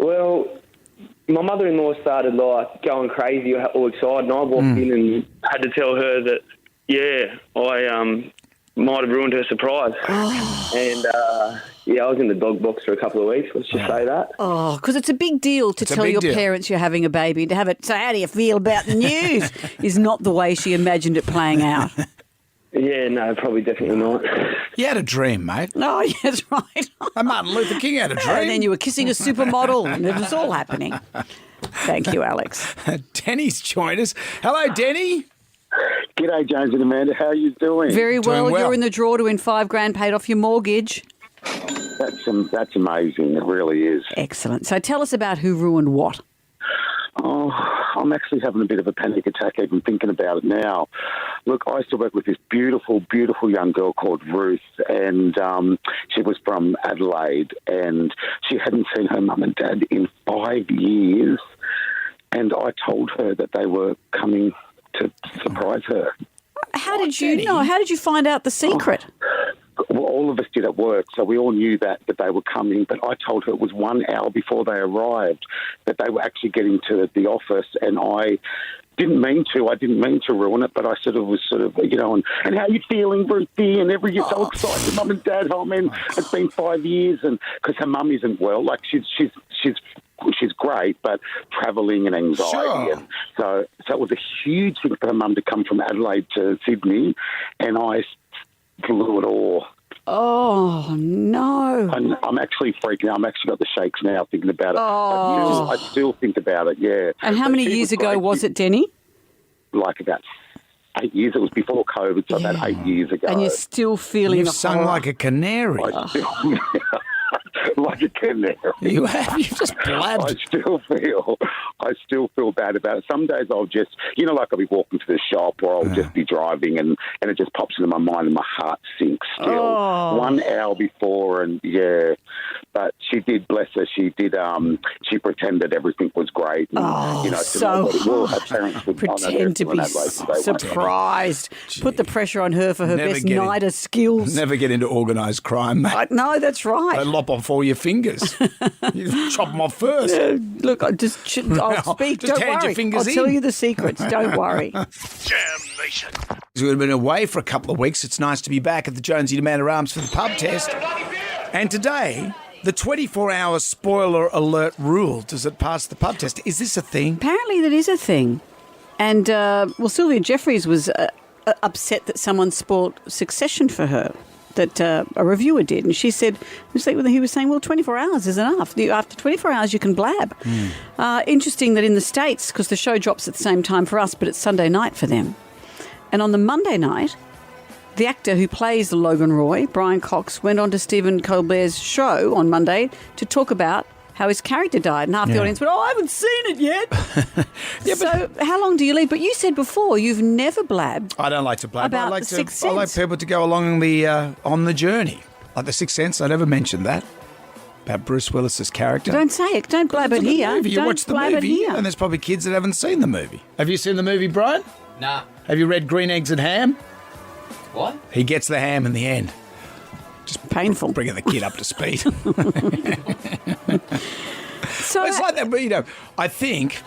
Well, my mother-in-law started, like, going crazy, all excited, and I walked in and had to tell her that, yeah, I might have ruined her surprise. And, yeah, I was in the dog box for a couple of weeks, let's just say that. Oh, because it's a big deal to tell your parents you're having a baby. To have it, so how do you feel about the news is not the way she imagined it playing out. Yeah, no, probably definitely not. You had a dream, mate. Oh, yeah, that's right. And Martin Luther King had a dream. And then you were kissing a supermodel, and it was all happening. Thank you, Alex. Denny's joined us. Hello, Denny. G'day, James and Amanda. How are you doing? Very well. Doing well. You're in the draw to win $5,000 paid off your mortgage. That's amazing. It really is. Excellent. So tell us about who ruined what. Oh, I'm actually having a bit of a panic attack even thinking about it now. Look, I used to work with this beautiful, beautiful young girl called Ruth, and she was from Adelaide, and she hadn't seen her mum and dad in 5 years, and I told her that they were coming to surprise her. How did you know? How did you find out the secret? Well, all of us did at work, so we all knew that they were coming, but I told her it was 1 hour before they arrived that they were actually getting to the office, and I didn't mean to ruin it, but I was you know, and how you feeling, Ruthie, and you're so excited, Mum and Dad, oh man, it's been 5 years, and because her mum isn't well, like she's great, but travelling and anxiety. Sure. And so it was a huge thing for her mum to come from Adelaide to Sydney, and I blew it all. Oh, no. I'm actually freaking out. I'm actually got the shakes now thinking about it. Oh. I still think about it, yeah. And how many years ago was it, Denny? Like about 8 years. It was before COVID, so about 8 years ago. And you're still feeling You've the sung horror. like a canary. Like a canary. You have. You've just blabbed. I still feel bad about it. Some days I'll just, you know, like I'll be walking to the shop or I'll just be driving and it just pops into my mind and my heart sinks still. 1 hour before, and yeah. But she did, bless her, she pretended everything was great. And, you know, her parents would pretend to be surprised. Put the pressure on her for her best NIDA skills. Never get into organised crime, mate. No, that's right. They lop off all your fingers. You chop them off first. Look, I'll speak. Just Don't hand worry. your fingers I'll tell in. you the secrets. Don't worry. Jam Nation. We've been away for a couple of weeks. It's nice to be back at the Jonesy and Amanda Arms for the pub test. And today, the 24-hour spoiler alert rule. Does it pass the pub test? Is this a thing? Apparently that is a thing. And, Sylvia Jeffries was upset that someone spoiled Succession for her, that a reviewer did. And she said, he was saying, well, 24 hours is enough. After 24 hours, you can blab. Interesting that in the States, because the show drops at the same time for us, but it's Sunday night for them. And on the Monday night, the actor who plays Logan Roy, Brian Cox, went on to Stephen Colbert's show on Monday to talk about how his character died. And half the audience went, I haven't seen it yet. So how long do you leave? But you said before you've never blabbed. I don't like to blab. About I like The Sixth Sense. I like people to go along on the journey. Like The Sixth Sense, I never mentioned that. About Bruce Willis's character. Don't say it. Don't blab it here. You Don't watch the blab it movie, here. and there's probably kids that haven't seen the movie. Have you seen the movie, Brian? Nah. Have you read Green Eggs and Ham? What? He gets the ham in the end. Just painful. Bringing the kid up to speed. So it's like that, but, you know, I think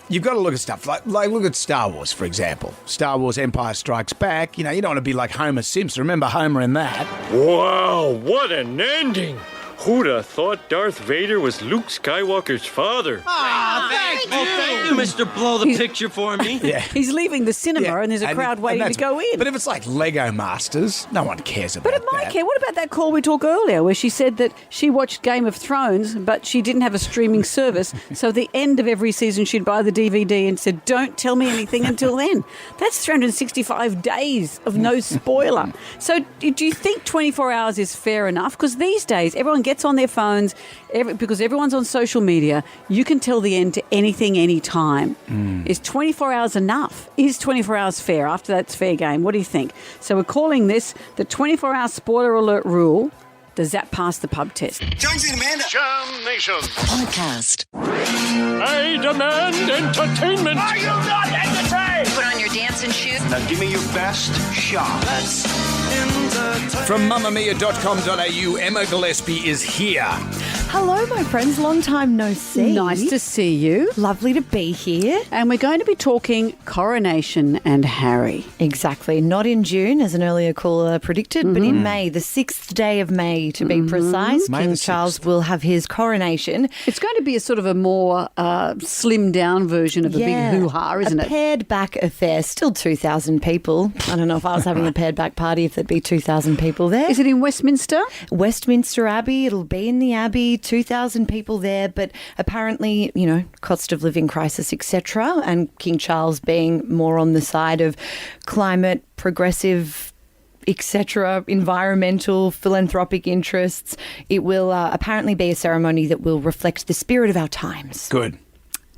you've got to look at stuff like look at Star Wars, for example. Star Wars Empire Strikes Back. You know, you don't want to be like Homer Simpson. Remember Homer in that? Wow, what an ending. Who'd have thought Darth Vader was Luke Skywalker's father? Thank you, Mr. Blow the picture for me. Yeah. He's leaving the cinema and there's a crowd waiting to go in. But if it's like Lego Masters, no one cares about But it might care. What about that call we took earlier where she said that she watched Game of Thrones, but she didn't have a streaming service, so at the end of every season she'd buy the DVD and said, don't tell me anything until then. That's 365 days of no spoiler. So do you think 24 hours is fair enough? Because these days everyone gets on their phones, because everyone's on social media, you can tell the end to anything, anytime. Is 24 hours enough? Is 24 hours fair? After that's fair game. What do you think? So we're calling this the 24-hour spoiler alert rule. Does that pass the pub test? Jonesy and Amanda. Jam Nation. Podcast. I demand entertainment. Are you not entertained? Put on your dancing shoes. Now give me your best shot. From mamamia.com.au, Emma Gillespie is here. Hello, my friends. Long time no see. Nice to see you. Lovely to be here. And we're going to be talking Coronation and Harry. Exactly. Not in June, as an earlier caller predicted, but in May, the 6th day of May, to be precise. May King the Charles will have his coronation. It's going to be a sort of a more slimmed down version of a big hoo-ha, isn't it? A pared back affair. Still 2,000 people. I don't know if I was having a pared back party if there'd be 2,000 people there. Is it in Westminster? Westminster Abbey. It'll be in the Abbey. 2,000 people there, but apparently, cost of living crisis, etc. And King Charles being more on the side of climate, progressive, etc., environmental, philanthropic interests. It will apparently be a ceremony that will reflect the spirit of our times. Good.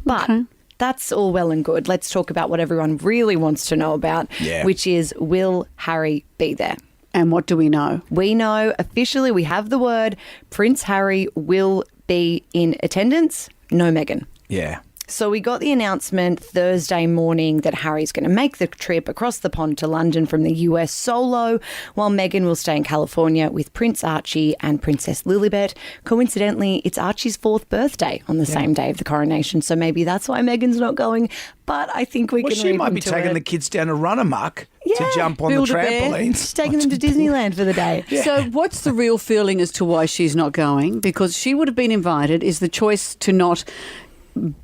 But that's all well and good. Let's talk about what everyone really wants to know about, which is, will Harry be there? And what do we know? We know officially, we have the word, Prince Harry will be in attendance, no Meghan. Yeah. So we got the announcement Thursday morning that Harry's going to make the trip across the pond to London from the US solo, while Meghan will stay in California with Prince Archie and Princess Lilibet. Coincidentally, it's Archie's 4th birthday on the same day of the coronation, so maybe that's why Meghan's not going. But I think we can she read might be into taking it. the kids down to run amok to jump on the trampolines. She's taking them to Disneyland for the day. So what's the real feeling as to why she's not going? Because she would have been invited. Is the choice to not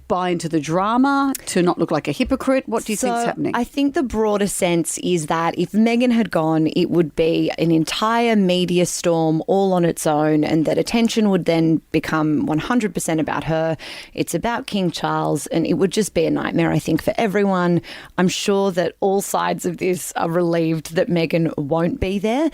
buy into the drama, to not look like a hypocrite? What do you think's happening? I think the broader sense is that if Meghan had gone, it would be an entire media storm all on its own, and that attention would then become 100% about her. It's about King Charles, and it would just be a nightmare, I think, for everyone. I'm sure that all sides of this are relieved that Meghan won't be there.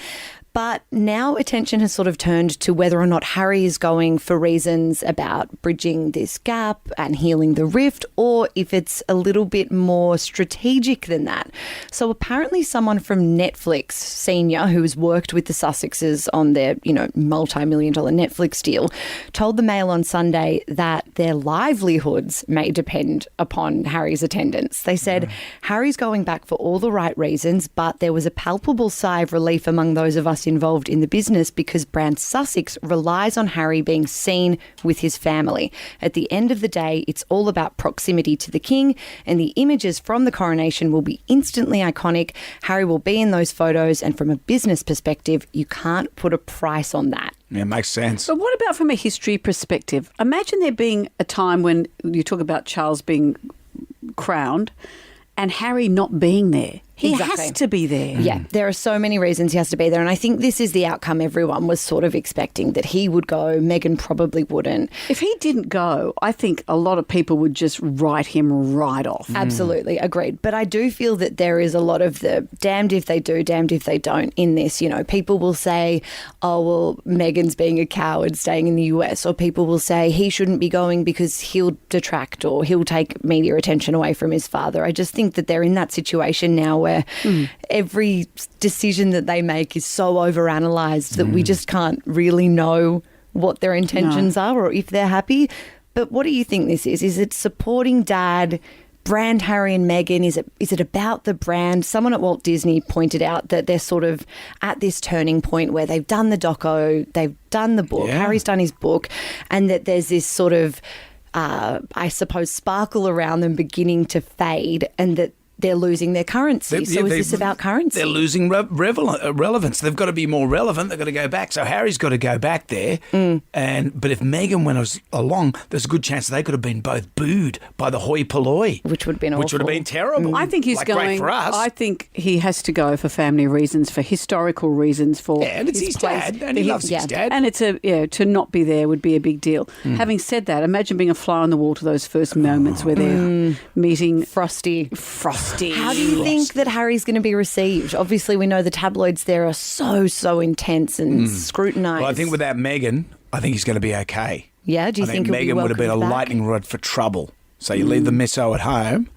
But now attention has sort of turned to whether or not Harry is going for reasons about bridging this gap and healing the rift, or if it's a little bit more strategic than that. So apparently someone from Netflix Senior, who has worked with the Sussexes on their, multi-million-dollar Netflix deal, told the Mail on Sunday that their livelihoods may depend upon Harry's attendance. They said, Harry's going back for all the right reasons, but there was a palpable sigh of relief among those of us involved in the business because brand Sussex relies on Harry being seen with his family. At the end of the day, it's all about proximity to the king, and the images from the coronation will be instantly iconic. Harry will be in those photos, and from a business perspective, you can't put a price on that. Yeah, makes sense. But what about from a history perspective? Imagine there being a time when you talk about Charles being crowned and Harry not being there. He has to be there. Yeah, there are so many reasons he has to be there. And I think this is the outcome everyone was sort of expecting, that he would go. Meghan probably wouldn't. If he didn't go, I think a lot of people would just write him right off. Absolutely, agreed. But I do feel that there is a lot of the damned if they do, damned if they don't in this. People will say, oh, well, Meghan's being a coward staying in the US. Or people will say he shouldn't be going because he'll detract or he'll take media attention away from his father. I just think that they're in that situation now where every decision that they make is so overanalyzed that we just can't really know what their intentions are or if they're happy. But what do you think this is? Is it supporting dad, brand Harry and Meghan? Is it about the brand? Someone at Walt Disney pointed out that they're sort of at this turning point where they've done the doco, they've done the book, Harry's done his book, and that there's this sort of, I suppose, sparkle around them beginning to fade, and that they're losing their currency. So is this about currency? They're losing relevance. They've got to be more relevant. They've got to go back. So Harry's got to go back there. But if Meghan went along, there's a good chance they could have been both booed by the hoi polloi, which would have been Which would have been terrible. I think he's going. Great for us. I think he has to go for family reasons, for historical reasons, for and it's his place. dad, and he loves his dad. And it's to not be there would be a big deal. Having said that, imagine being a fly on the wall to those first moments where they're meeting Frosty. How do you think that Harry's going to be received? Obviously, we know the tabloids there are so intense and scrutinised. Well, I think without Meghan, I think he's going to be okay. Yeah, do you think Meghan would have been a lightning rod for trouble? So you leave the misso at home.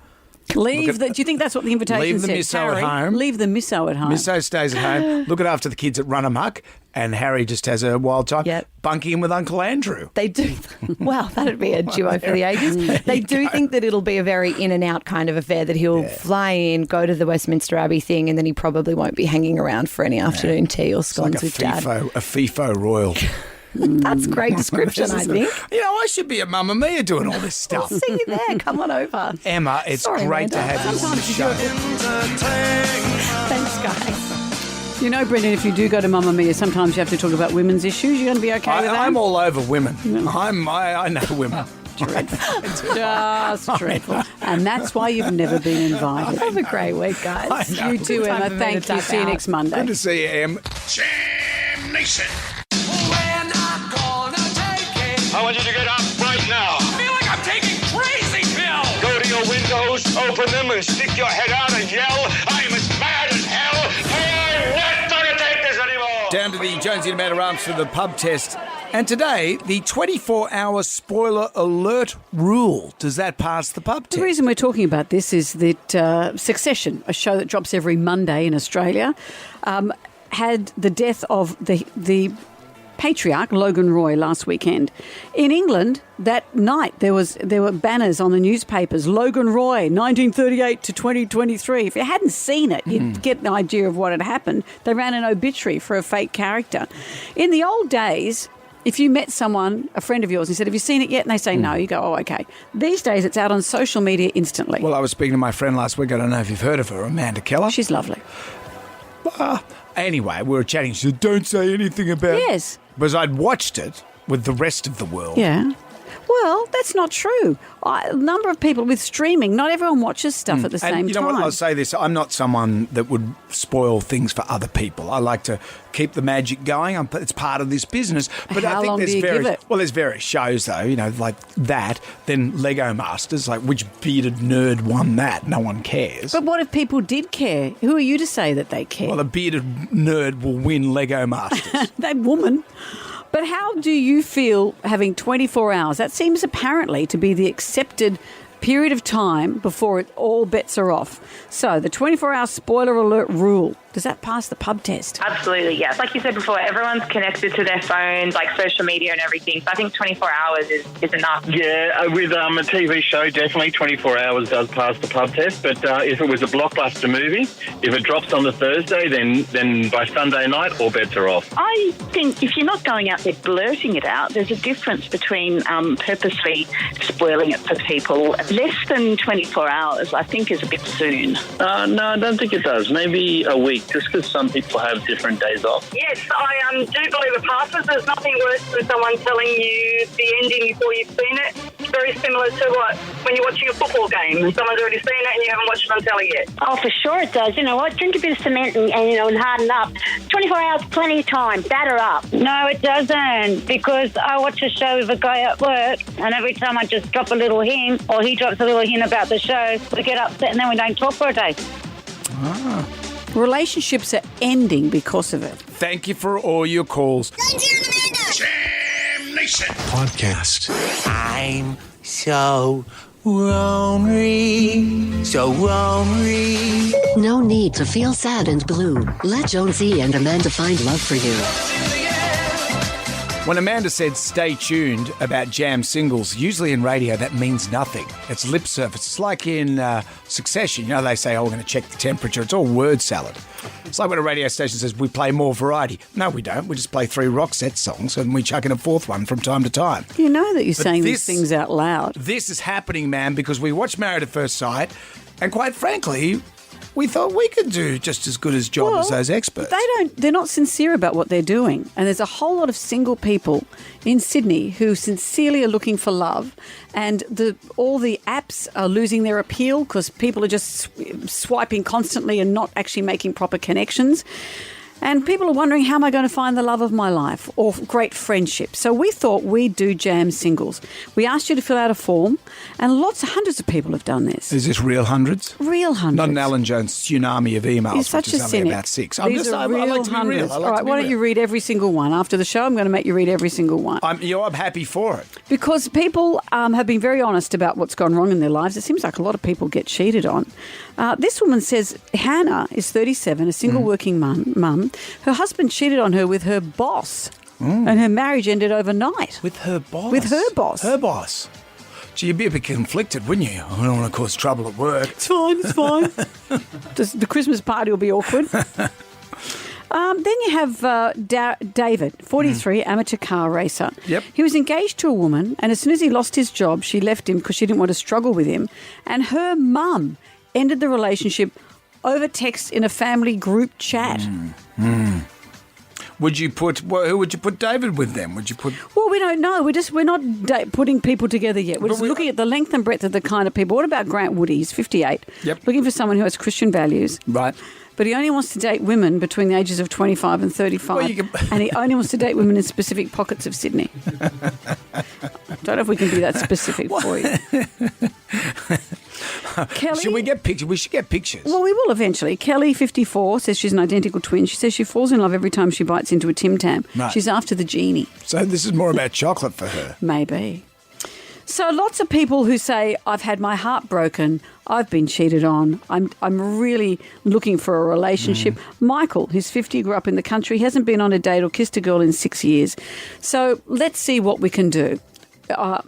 Do you think that's what the invitation Leave the says? misso Harry, at home. Leave the misso at home. Misso stays at home. Look after the kids that run amok, and Harry just has a wild time. Yep. Bunking in with Uncle Andrew. They do. Well, that'd be a duo for the ages. They do think that it'll be a very in and out kind of affair, that he'll fly in, go to the Westminster Abbey thing, and then he probably won't be hanging around for any afternoon tea or scones Like with Dad. a FIFO royal. That's a great description, I think. You know, I should be at Mamma Mia doing all this I'll stuff. see you there. Come on over. Emma, it's great to have you on the show. Thanks, guys. You know, Brendan, if you do go to Mamma Mia, sometimes you have to talk about women's issues. You're going to be okay with that? I'm all over women. I know women. Just dreadful. And that's why you've never been invited. Have a great week, guys. You too, Emma. Thank you. See you next Monday. Good to see you, Em. Jam Nation. I want you to get up right now. I feel like I'm taking crazy pills. Go to your windows, open them, and stick your head out and yell, I'm as mad as hell. I'm not going to take this anymore. Down to the Jonesy and Amanda Arms for the pub test. And today, the 24-hour spoiler alert rule. Does that pass the pub test? The reason we're talking about this is that Succession, a show that drops every Monday in Australia, had the death of the patriarch Logan Roy last weekend. In England, that night there were banners on the newspapers. Logan Roy, 1938 to 2023. If you hadn't seen it, you'd get an idea of what had happened. They ran an obituary for a fake character. In the old days, if you met someone, a friend of yours, and said, have you seen it yet? And they say no, you go, oh, okay. These days it's out on social media instantly. Well, I was speaking to my friend last week. I don't know if you've heard of her, Amanda Keller. She's lovely. Anyway, we were chatting. She said, don't say anything about it. Yes. Because I'd watched it with the rest of the world. Yeah. Well, that's not true. A number of people with streaming, not everyone watches stuff at the same time. You know what? I'll say this. I'm not someone that would spoil things for other people. I like to keep the magic going. It's part of this business. But How I think long there's do you give it? Well, there's various shows, though, you know, like that. Then Lego Masters, like which bearded nerd won that? No one cares. But what if people did care? Who are you to say that they care? Well, a bearded nerd will win Lego Masters. That woman. But how do you feel having 24 hours? That seems apparently to be the accepted period of time before all bets are off. So the 24-hour spoiler alert rule, does that pass the pub test? Absolutely, yes. Like you said before, everyone's connected to their phones, like social media and everything. So I think 24 hours is enough. Yeah, with a TV show, definitely 24 hours does pass the pub test. But if it was a blockbuster movie, if it drops on the Thursday, then by Sunday night, all bets are off. I think if you're not going out there blurting it out, there's a difference between purposely spoiling it for people. Less than 24 hours, I think, is a bit soon. No, I don't think it does. Maybe a week, just because some people have different days off. Yes, I do believe it passes. There's nothing worse than someone telling you the ending before you've seen it. It's very similar to when you're watching a football game and someone's already seen it and you haven't watched it on telly yet. Oh, for sure it does. You know what? Drink a bit of cement and harden up. 24 hours, plenty of time. Batter up. No, it doesn't, because I watch a show with a guy at work, and every time I just drop a little hint, or he drops a little hint about the show, we get upset and then we don't talk for a day. Relationships are ending because of it. Thank you for all your calls. Jam Nation. Podcast. I'm so lonely. So lonely. No need to feel sad and blue. Let Jonesy and Amanda find love for you. When Amanda said stay tuned about jam singles, usually in radio that means nothing. It's lip service. It's like in Succession. You know, they say, oh, we're going to check the temperature. It's all word salad. It's like when a radio station says we play more variety. No, we don't. We just play 3 Roxette songs and we chuck in a 4th one from time to time. You know that you're saying these things out loud. This is happening, man, because we watched Married at First Sight. And quite frankly, we thought we could do just as good a job as those experts. They're not sincere about what they're doing. And there's a whole lot of single people in Sydney who sincerely are looking for love. And all the apps are losing their appeal because people are just swiping constantly and not actually making proper connections. And people are wondering, how am I going to find the love of my life or great friendship? So we thought we'd do Jam Singles. We asked you to fill out a form, and hundreds of people have done this. Is this real hundreds? Real hundreds. Not an Alan Jones tsunami of emails, You're such which is a only cynic. about 6. I like to be real. All right, why don't you read every single one? After the show, I'm going to make you read every single one. I'm happy for it. Because people have been very honest about what's gone wrong in their lives. It seems like a lot of people get cheated on. This woman says Hannah is 37, a single working mum. Her husband cheated on her with her boss, and her marriage ended overnight. With her boss? With her boss. Her boss. Gee, you'd be a bit conflicted, wouldn't you? I don't want to cause trouble at work. It's fine. The Christmas party will be awkward. Then you have David, 43, amateur car racer. Yep. He was engaged to a woman, and as soon as he lost his job, she left him because she didn't want to struggle with him. And her mum ended the relationship over text in a family group chat. Who would you put David with then? Would you put? Well, we don't know. We're not putting people together yet. We're just looking at the length and breadth of the kind of people. What about Grant Woody? He's 58. Yep. Looking for someone who has Christian values. Right. But he only wants to date women between the ages of 25 and 35. And he only wants to date women in specific pockets of Sydney. Don't know if we can be that specific for you. Kelly, Should we get pictures? We should get pictures. Well, we will eventually. Kelly, 54, says she's an identical twin. She says she falls in love every time she bites into a Tim Tam. Right. She's after the genie. So this is more about chocolate for her. Maybe. So lots of people who say, I've had my heart broken, I've been cheated on, I'm really looking for a relationship. Michael, who's 50, grew up in the country, hasn't been on a date or kissed a girl in 6 years. So let's see what we can do.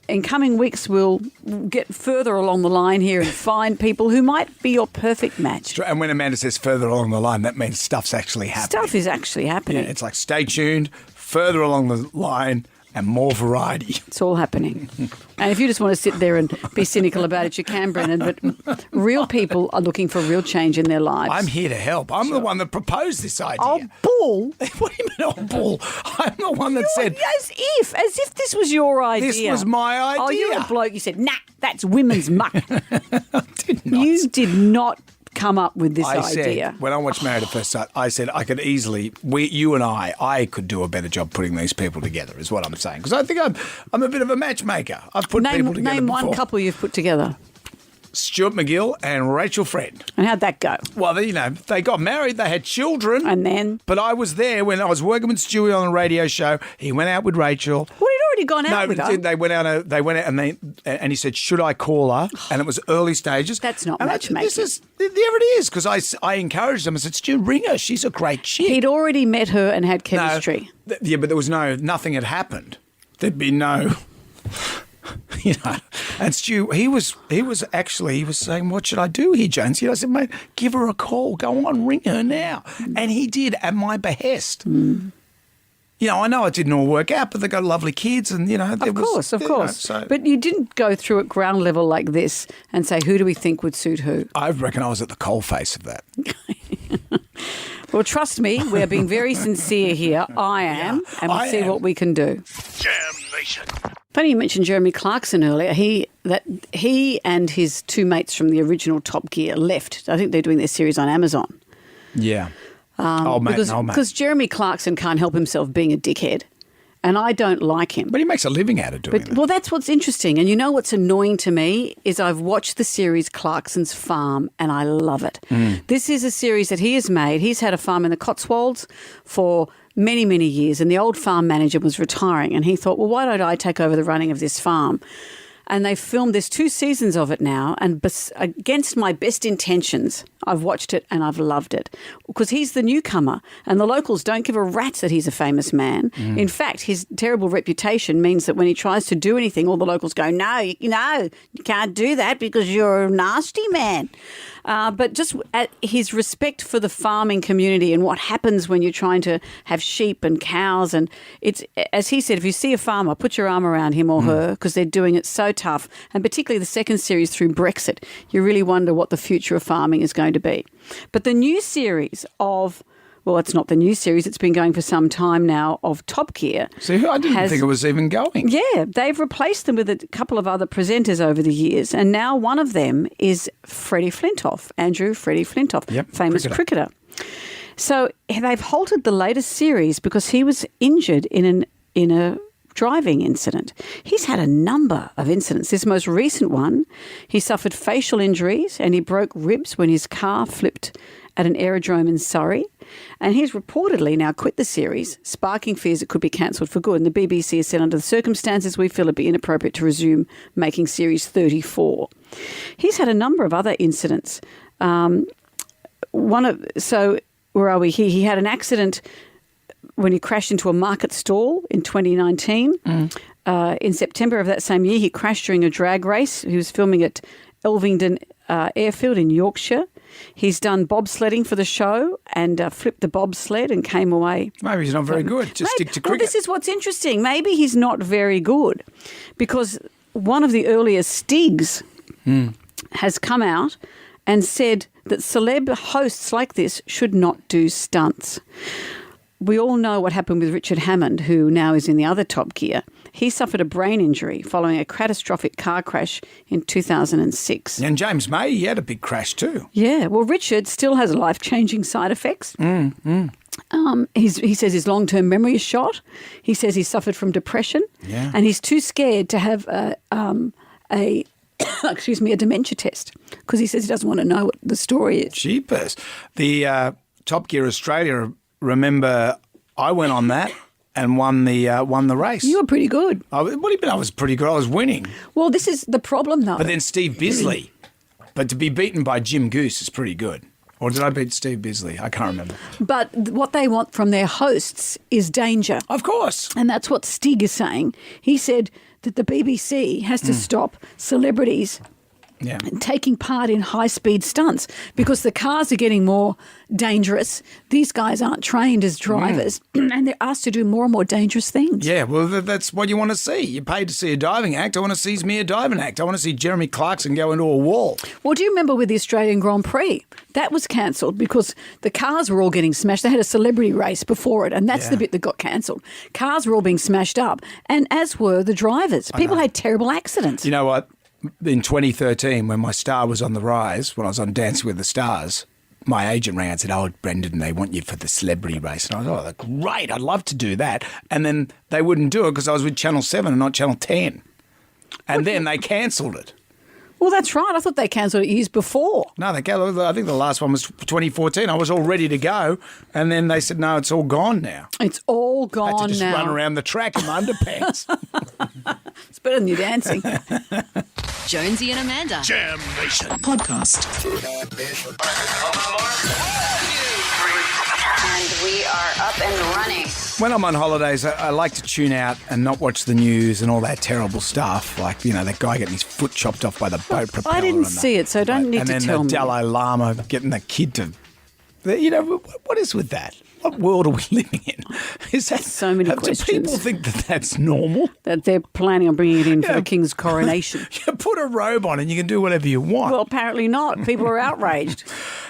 In coming weeks, we'll get further along the line here and find people who might be your perfect match. And when Amanda says further along the line, that means stuff's actually happening. Stuff is actually happening. Yeah, it's like stay tuned, further along the line, and more variety. It's all happening. And if you just want to sit there and be cynical about it, you can, Brennan. But real people are looking for real change in their lives. I'm here to help. I'm the one that proposed this idea. Oh, bull. What do you mean, oh, bull? I'm the one that said... As if this was your idea. This was my idea. Oh, you're a bloke. You said, nah, that's women's muck. I did not. You did not come up with this idea. Said, when I watched Married at First Sight, I said I could easily, you and I could do a better job putting these people together, is what I'm saying. Because I think I'm a bit of a matchmaker. I've put people together Name before. one couple you've put together. Stuart McGill and Rachel Friend. And how'd that go? Well, they got married, they had children. And then? But I was there when I was working with Stewie on a radio show. He went out with Rachel. Well, he'd already gone out with her. They went out and he said, should I call her? And it was early stages. That's not and matchmaking. There it is, because I encouraged him. I said, Stu, ring her. She's a great chick. He'd already met her and had chemistry. No, yeah, but there was nothing had happened. There'd be no... and Stu, he was saying, what should I do here, Jonesy? I said, mate, give her a call. Go on, ring her now. And he did at my behest. I know it didn't all work out, but they got lovely kids and, Of course. But you didn't go through at ground level like this and say, who do we think would suit who? I reckon I was at the coalface of that. Well, trust me, we're being very sincere here. I am, and we'll see what we can do. Jam Nation. Funny you mentioned Jeremy Clarkson earlier. He and his two mates from the original Top Gear left. I think they're doing their series on Amazon. Yeah. Because Jeremy Clarkson can't help himself being a dickhead. And I don't like him. But he makes a living out of doing that. Well, that's what's interesting. And you know what's annoying to me is I've watched the series Clarkson's Farm and I love it. This is a series that he has made. He's had a farm in the Cotswolds for many, many years, and the old farm manager was retiring, and he thought, well, why don't I take over the running of this farm? And they filmed, there's 2 seasons of it now, and against my best intentions, I've watched it and I've loved it. Because he's the newcomer, and the locals don't give a rat's that he's a famous man. In fact, his terrible reputation means that when he tries to do anything, all the locals go, no, you can't do that because you're a nasty man. But just at his respect for the farming community and what happens when you're trying to have sheep and cows. And it's, as he said, if you see a farmer, put your arm around him or her because they're doing it so tough. And particularly the second series through Brexit, you really wonder what the future of farming is going to be. But the new series of... Well, it's not the new series. It's been going for some time now of Top Gear. See, I didn't think it was even going. Yeah, they've replaced them with a couple of other presenters over the years, and now one of them is Freddie Flintoff, Andrew Freddie Flintoff, famous cricketer. So they've halted the latest series because he was injured in a driving incident. He's had a number of incidents. This most recent one, he suffered facial injuries and he broke ribs when his car flipped at an aerodrome in Surrey. And he's reportedly now quit the series, sparking fears it could be cancelled for good. And the BBC has said, under the circumstances, we feel it'd be inappropriate to resume making series 34. He's had a number of other incidents. Where are we? He had an accident when he crashed into a market stall in 2019. In September of that same year, he crashed during a drag race. He was filming at Elvington Airfield in Yorkshire. He's done bobsledding for the show and flipped the bobsled and came away. Maybe he's not very good. Just stick to cricket. Well, this is what's interesting. Maybe he's not very good because one of the earliest Stigs has come out and said that celeb hosts like this should not do stunts. We all know what happened with Richard Hammond, who now is in the other Top Gear. He suffered a brain injury following a catastrophic car crash in 2006. And James May, he had a big crash too. Yeah, well, Richard still has life-changing side effects. He says his long-term memory is shot. He says he suffered from depression. Yeah. And he's too scared to have a dementia test because he says he doesn't want to know what the story is. Jeepers. The Top Gear Australia, remember, I went on that and won the race. You were pretty good. What do you mean I was pretty good? I was winning. Well, this is the problem, though. But then Steve Bisley. But to be beaten by Jim Goose is pretty good. Or did I beat Steve Bisley? I can't remember. But what they want from their hosts is danger. Of course. And that's what Stig is saying. He said that the BBC has to stop celebrities taking part in high-speed stunts because the cars are getting more dangerous. These guys aren't trained as drivers and they're asked to do more and more dangerous things. Yeah, well, that's what you want to see. You're paid to see a diving act. I want to see Izmir diving act. I want to see Jeremy Clarkson go into a wall. Well, do you remember with the Australian Grand Prix? That was cancelled because the cars were all getting smashed. They had a celebrity race before it, and that's the bit that got cancelled. Cars were all being smashed up, and as were the drivers. People had terrible accidents. You know what? In 2013, when my star was on the rise, when I was on Dancing with the Stars, my agent rang and said, "Oh, Brendan, they want you for the celebrity race." And I was, "Oh, great, I'd love to do that." And then they wouldn't do it because I was with Channel 7 and not Channel 10. And then they cancelled it. Well, that's right. I thought they cancelled it years before. No, they cancelled it. I think the last one was 2014. I was all ready to go. And then they said, "No, it's all gone now." It's all gone now. I had to just run around the track in my underpants. It's better than you dancing. Jonesy and Amanda. Jam Nation Podcast. And we are up and running. When I'm on holidays, I like to tune out and not watch the news and all that terrible stuff. Like, you know, that guy getting his foot chopped off by the boat propeller. I didn't see it, so I don't need to tell me. And then the Dalai Lama getting the kid to... You know, what is with that? What world are we living in? Is that so many questions? Do people think that that's normal? That they're planning on bringing it in for the king's coronation. You put a robe on and you can do whatever you want. Well, apparently not. People are outraged.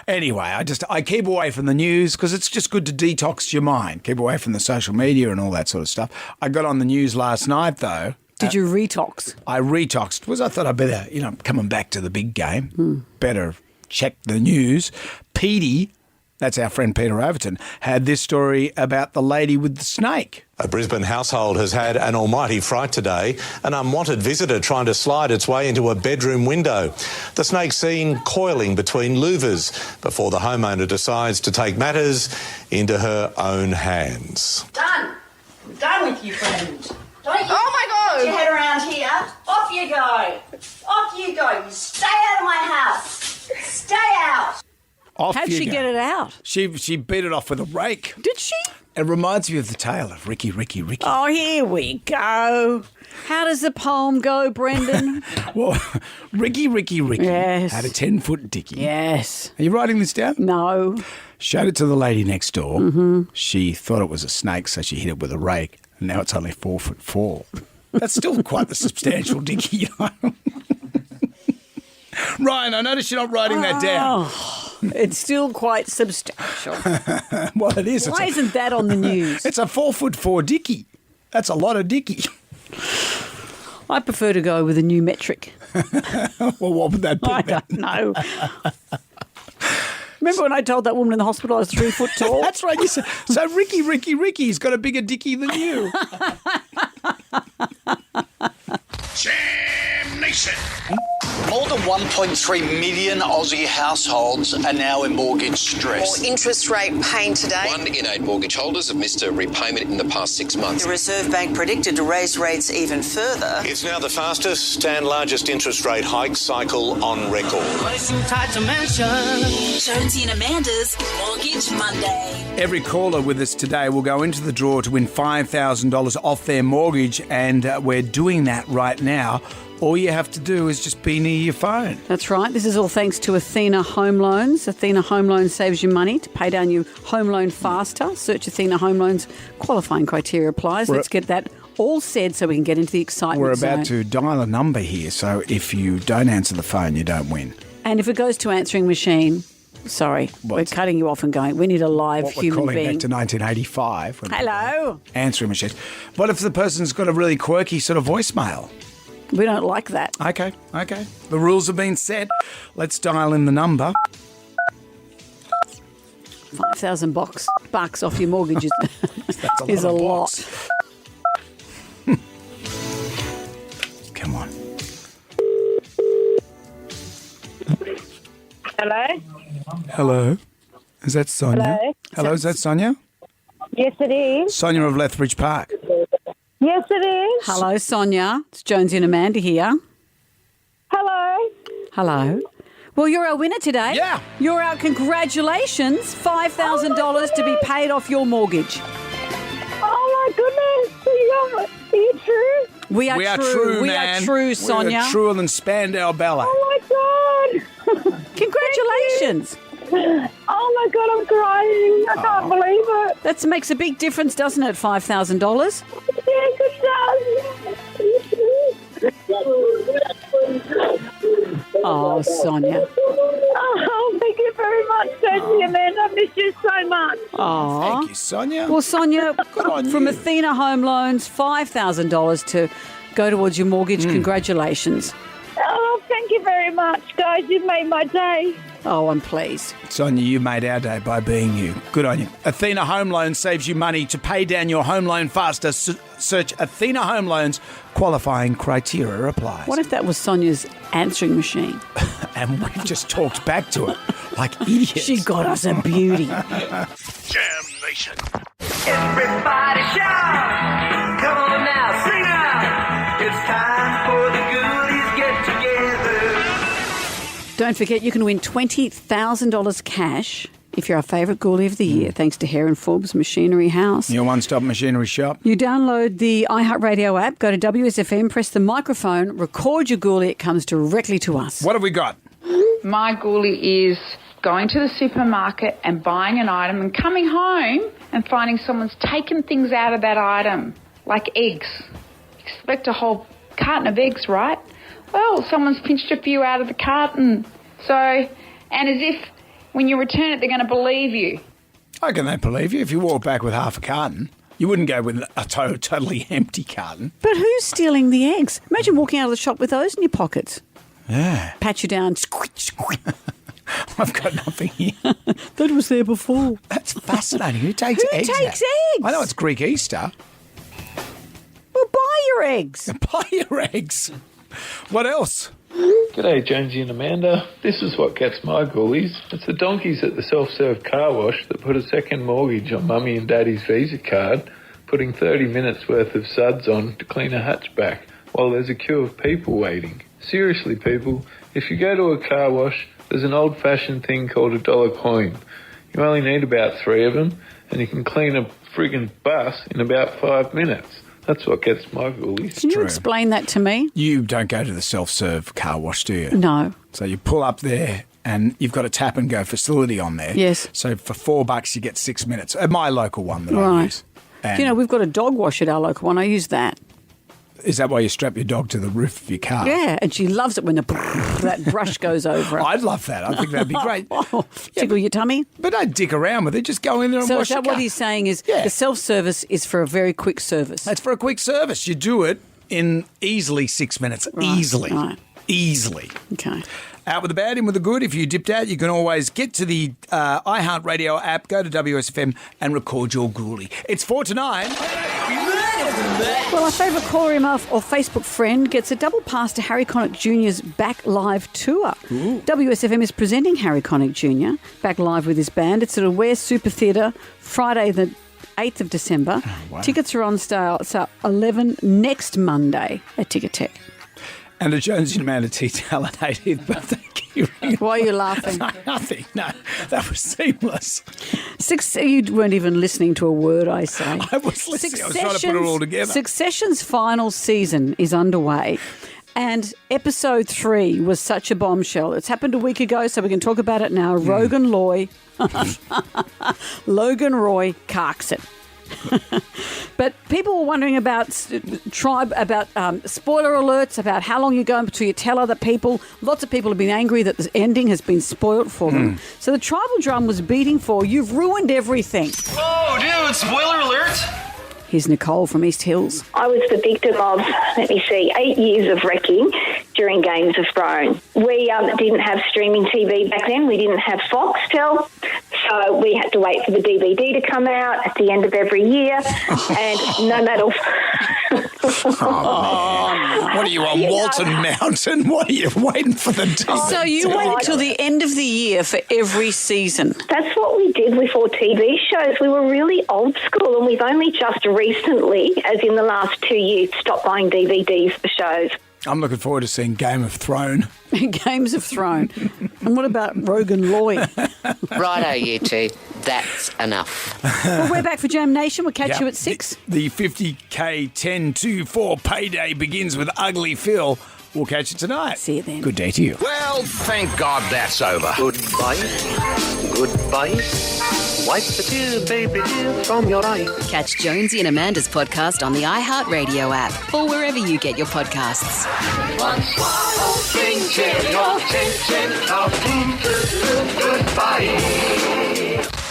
Anyway, I keep away from the news because it's just good to detox your mind. Keep away from the social media and all that sort of stuff. I got on the news last night, though. Did you retox? I retoxed because I thought I'd better, coming back to the big game, better check the news. Petey, that's our friend Peter Overton, had this story about the lady with the snake. A Brisbane household has had an almighty fright today. An unwanted visitor trying to slide its way into a bedroom window. The snake seen coiling between louvers before the homeowner decides to take matters into her own hands. Done. I'm done with you, friend. Don't you put your head around here. Off you go. Off you go. You stay out of my house. Stay out. How'd she get it out? She beat it off with a rake. Did she? It reminds me of the tale of Ricky. Oh, here we go. How does the poem go, Brendan? Well, Ricky Yes. had a 10-foot dickie. Yes. Are you writing this down? No. Showed it to the lady next door. Mm-hmm. She thought it was a snake, so she hit it with a rake. And now it's only 4'4". That's still quite the substantial dickie, you know. Ryan, I noticed you're not writing that down. It's still quite substantial. Well, it is. Why isn't that on the news? It's a 4'4" dickie. That's a lot of dickie. I prefer to go with a new metric. Well, what would that be? I don't know. Remember when I told that woman in the hospital I was 3 foot tall? That's right. You said, so Ricky's got a bigger dickie than you. Jam Nation. More than 1.3 million Aussie households are now in mortgage stress. More interest rate pain today. 1 in 8 mortgage holders have missed a repayment in the past 6 months. The Reserve Bank predicted to raise rates even further. It's now the fastest and largest interest rate hike cycle on record. Jonesy and Amanda's Mortgage Monday. Every caller with us today will go into the draw to win $5,000 off their mortgage, and we're doing that right now. All you have to do is just be near your phone. That's right. This is all thanks to Athena Home Loans. Athena Home Loans saves you money to pay down your home loan faster. Search Athena Home Loans. Qualifying criteria applies. Let's get that all said so we can get into the excitement We're zone. about to dial a number here, so if you don't answer the phone, you don't win. And if it goes to answering machine, sorry, we're cutting you off and going, we need a live human We're calling being. back to 1985. Hello. Answering machines. What if the person's got a really quirky sort of voicemail? We don't like that. Okay. The rules have been set. Let's dial in the number. 5,000 bucks off your mortgage is a lot. Come on. Hello? Hello. Is that Sonia? Hello? Is that Sonia? Yes, it is. Sonia of Lethbridge Park. Yes, it is. Hello, Sonia. It's Jonesy and Amanda here. Hello. Hello. Well, you're our winner today. Yeah. You're our congratulations. $5,000 to be paid off your mortgage. Oh, my goodness. Are you true? We are true. We man. are true, Sonia. We are truer than Spandau Ballet. Oh, my God. Congratulations. Oh, my God, I'm crying. I can't believe it. That makes a big difference, doesn't it, $5,000? Yes, it does. Oh, Sonia. Oh, thank you very much, Jonesy, Amanda. I miss you so much. Oh, Thank you, Sonia. well, Sonia, from Athena Home Loans, $5,000 to go towards your mortgage. Congratulations. Oh, thank you very much, guys. You've made my day. Oh, I'm pleased. Sonia, you made our day by being you. Good on you. Athena Home Loans saves you money to pay down your home loan faster. Search Athena Home Loans. Qualifying criteria applies. What if that was Sonia's answering machine? And we just talked back to it like idiots. She got us a beauty. Jam Nation. Everybody shout! Come on now, sing out! It's time for the goodies get together. Don't forget, you can win $20,000 cash if you're our favourite Ghoulie of the Year, thanks to Hare & Forbes Machinery House. Your one-stop machinery shop. You download the iHeartRadio app, go to WSFM, press the microphone, record your Ghoulie, it comes directly to us. What have we got? My Ghoulie is going to the supermarket and buying an item and coming home and finding someone's taken things out of that item, like eggs. Expect a whole carton of eggs, right? Well, someone's pinched a few out of the carton. So, and as if when you return it, they're going to believe you. How can they believe you? If you walk back with half a carton, you wouldn't go with a totally empty carton. But who's stealing the eggs? Imagine walking out of the shop with those in your pockets. Yeah. Pat you down. Squish. I've got nothing here. That was there before. That's fascinating. Who takes eggs? Who takes out? eggs? I know it's Greek Easter. Well, buy your eggs. Buy your eggs. What else? G'day, Jonesy and Amanda. This is what gets my ghoulies. It's the donkeys at the self-serve car wash that put a second mortgage on Mummy and Daddy's Visa card, putting 30 minutes worth of suds on to clean a hatchback while there's a queue of people waiting. Seriously, people, if you go to a car wash, there's an old-fashioned thing called a dollar coin. You only need about 3 of them, and you can clean a friggin' bus in about 5 minutes. That's what gets my ghoulies. Can you explain that to me? You don't go to the self-serve car wash, do you? No. So you pull up there and you've got a tap and go facility on there. Yes. So for $4 you get 6 minutes. At my local one that I Right. use. And You know, we've got a dog wash at our local one. I use that. is that why you strap your dog to the roof of your car? Yeah, and she loves it when that brush goes over it. I'd love that. I think that'd be great. Tickle your tummy? But don't dick around with it. Just go in there and So wash is your that what car. he's saying is the self-service is for a very quick service? That's for a quick service. You do it in easily 6 minutes. Easily. right. Easily. Okay. Out with the bad, in with the good. If you dipped out, you can always get to the iHeartRadio app, go to WSFM and record your ghoulie. It's 4 to 9. Well, our favourite caller or Facebook friend gets a double pass to Harry Connick Jr.'s Back Live tour. WSFM is presenting Harry Connick Jr. back live with his band. It's at Aware Super Theatre, Friday the 8th of December. Tickets are on sale 11 next Monday at Ticketek. And a Jonesy and Amanda Tea Towel at 80th birthday. Why are you laughing? Nothing. No, that was seamless. You weren't even listening to a word I say. I was listening. I was trying to put it all together. Succession's final season is underway. And episode 3 was such a bombshell. It's happened a week ago, so we can talk about it now. Logan Roy carks it. But people were wondering about spoiler alerts, about how long you go until you tell other people. Lots of people have been angry that the ending has been spoiled for them. So the tribal drum was beating for, you've ruined everything. Oh, dude, spoiler alert! Here's Nicole from East Hills. I was the victim of, 8 years of wrecking during Games of Thrones. We didn't have streaming TV back then. We didn't have Foxtel. So we had to wait for the DVD to come out at the end of every year. And no matter... What are you on Walton Mountain? What are you waiting for the DVD? So you wait until the end of the year for every season? That's what we did with our TV shows. We were really old school, and we've only just recently, as in the last 2 years, stopped buying DVDs for shows. I'm looking forward to seeing Game of Thrones. Games of Thrones. And what about Rogan Lloyd? Righto, you two. That's enough. Well, we're back for Jam Nation. We'll catch you at 6. The 50K 10-2-4 payday begins with Ugly Phil. We'll catch you tonight. See you then. Good day to you. Well, thank God that's over. Goodbye. Goodbye. Wipe the tear, baby dear, from your eye. Catch Jonesy and Amanda's podcast on the iHeartRadio app or wherever you get your podcasts. One swallow, sing, cheerio, chin, goodbye.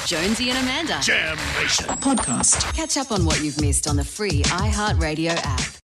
Jonesy and Amanda. Jam Nation Podcast. Catch up on what you've missed on the free iHeartRadio app.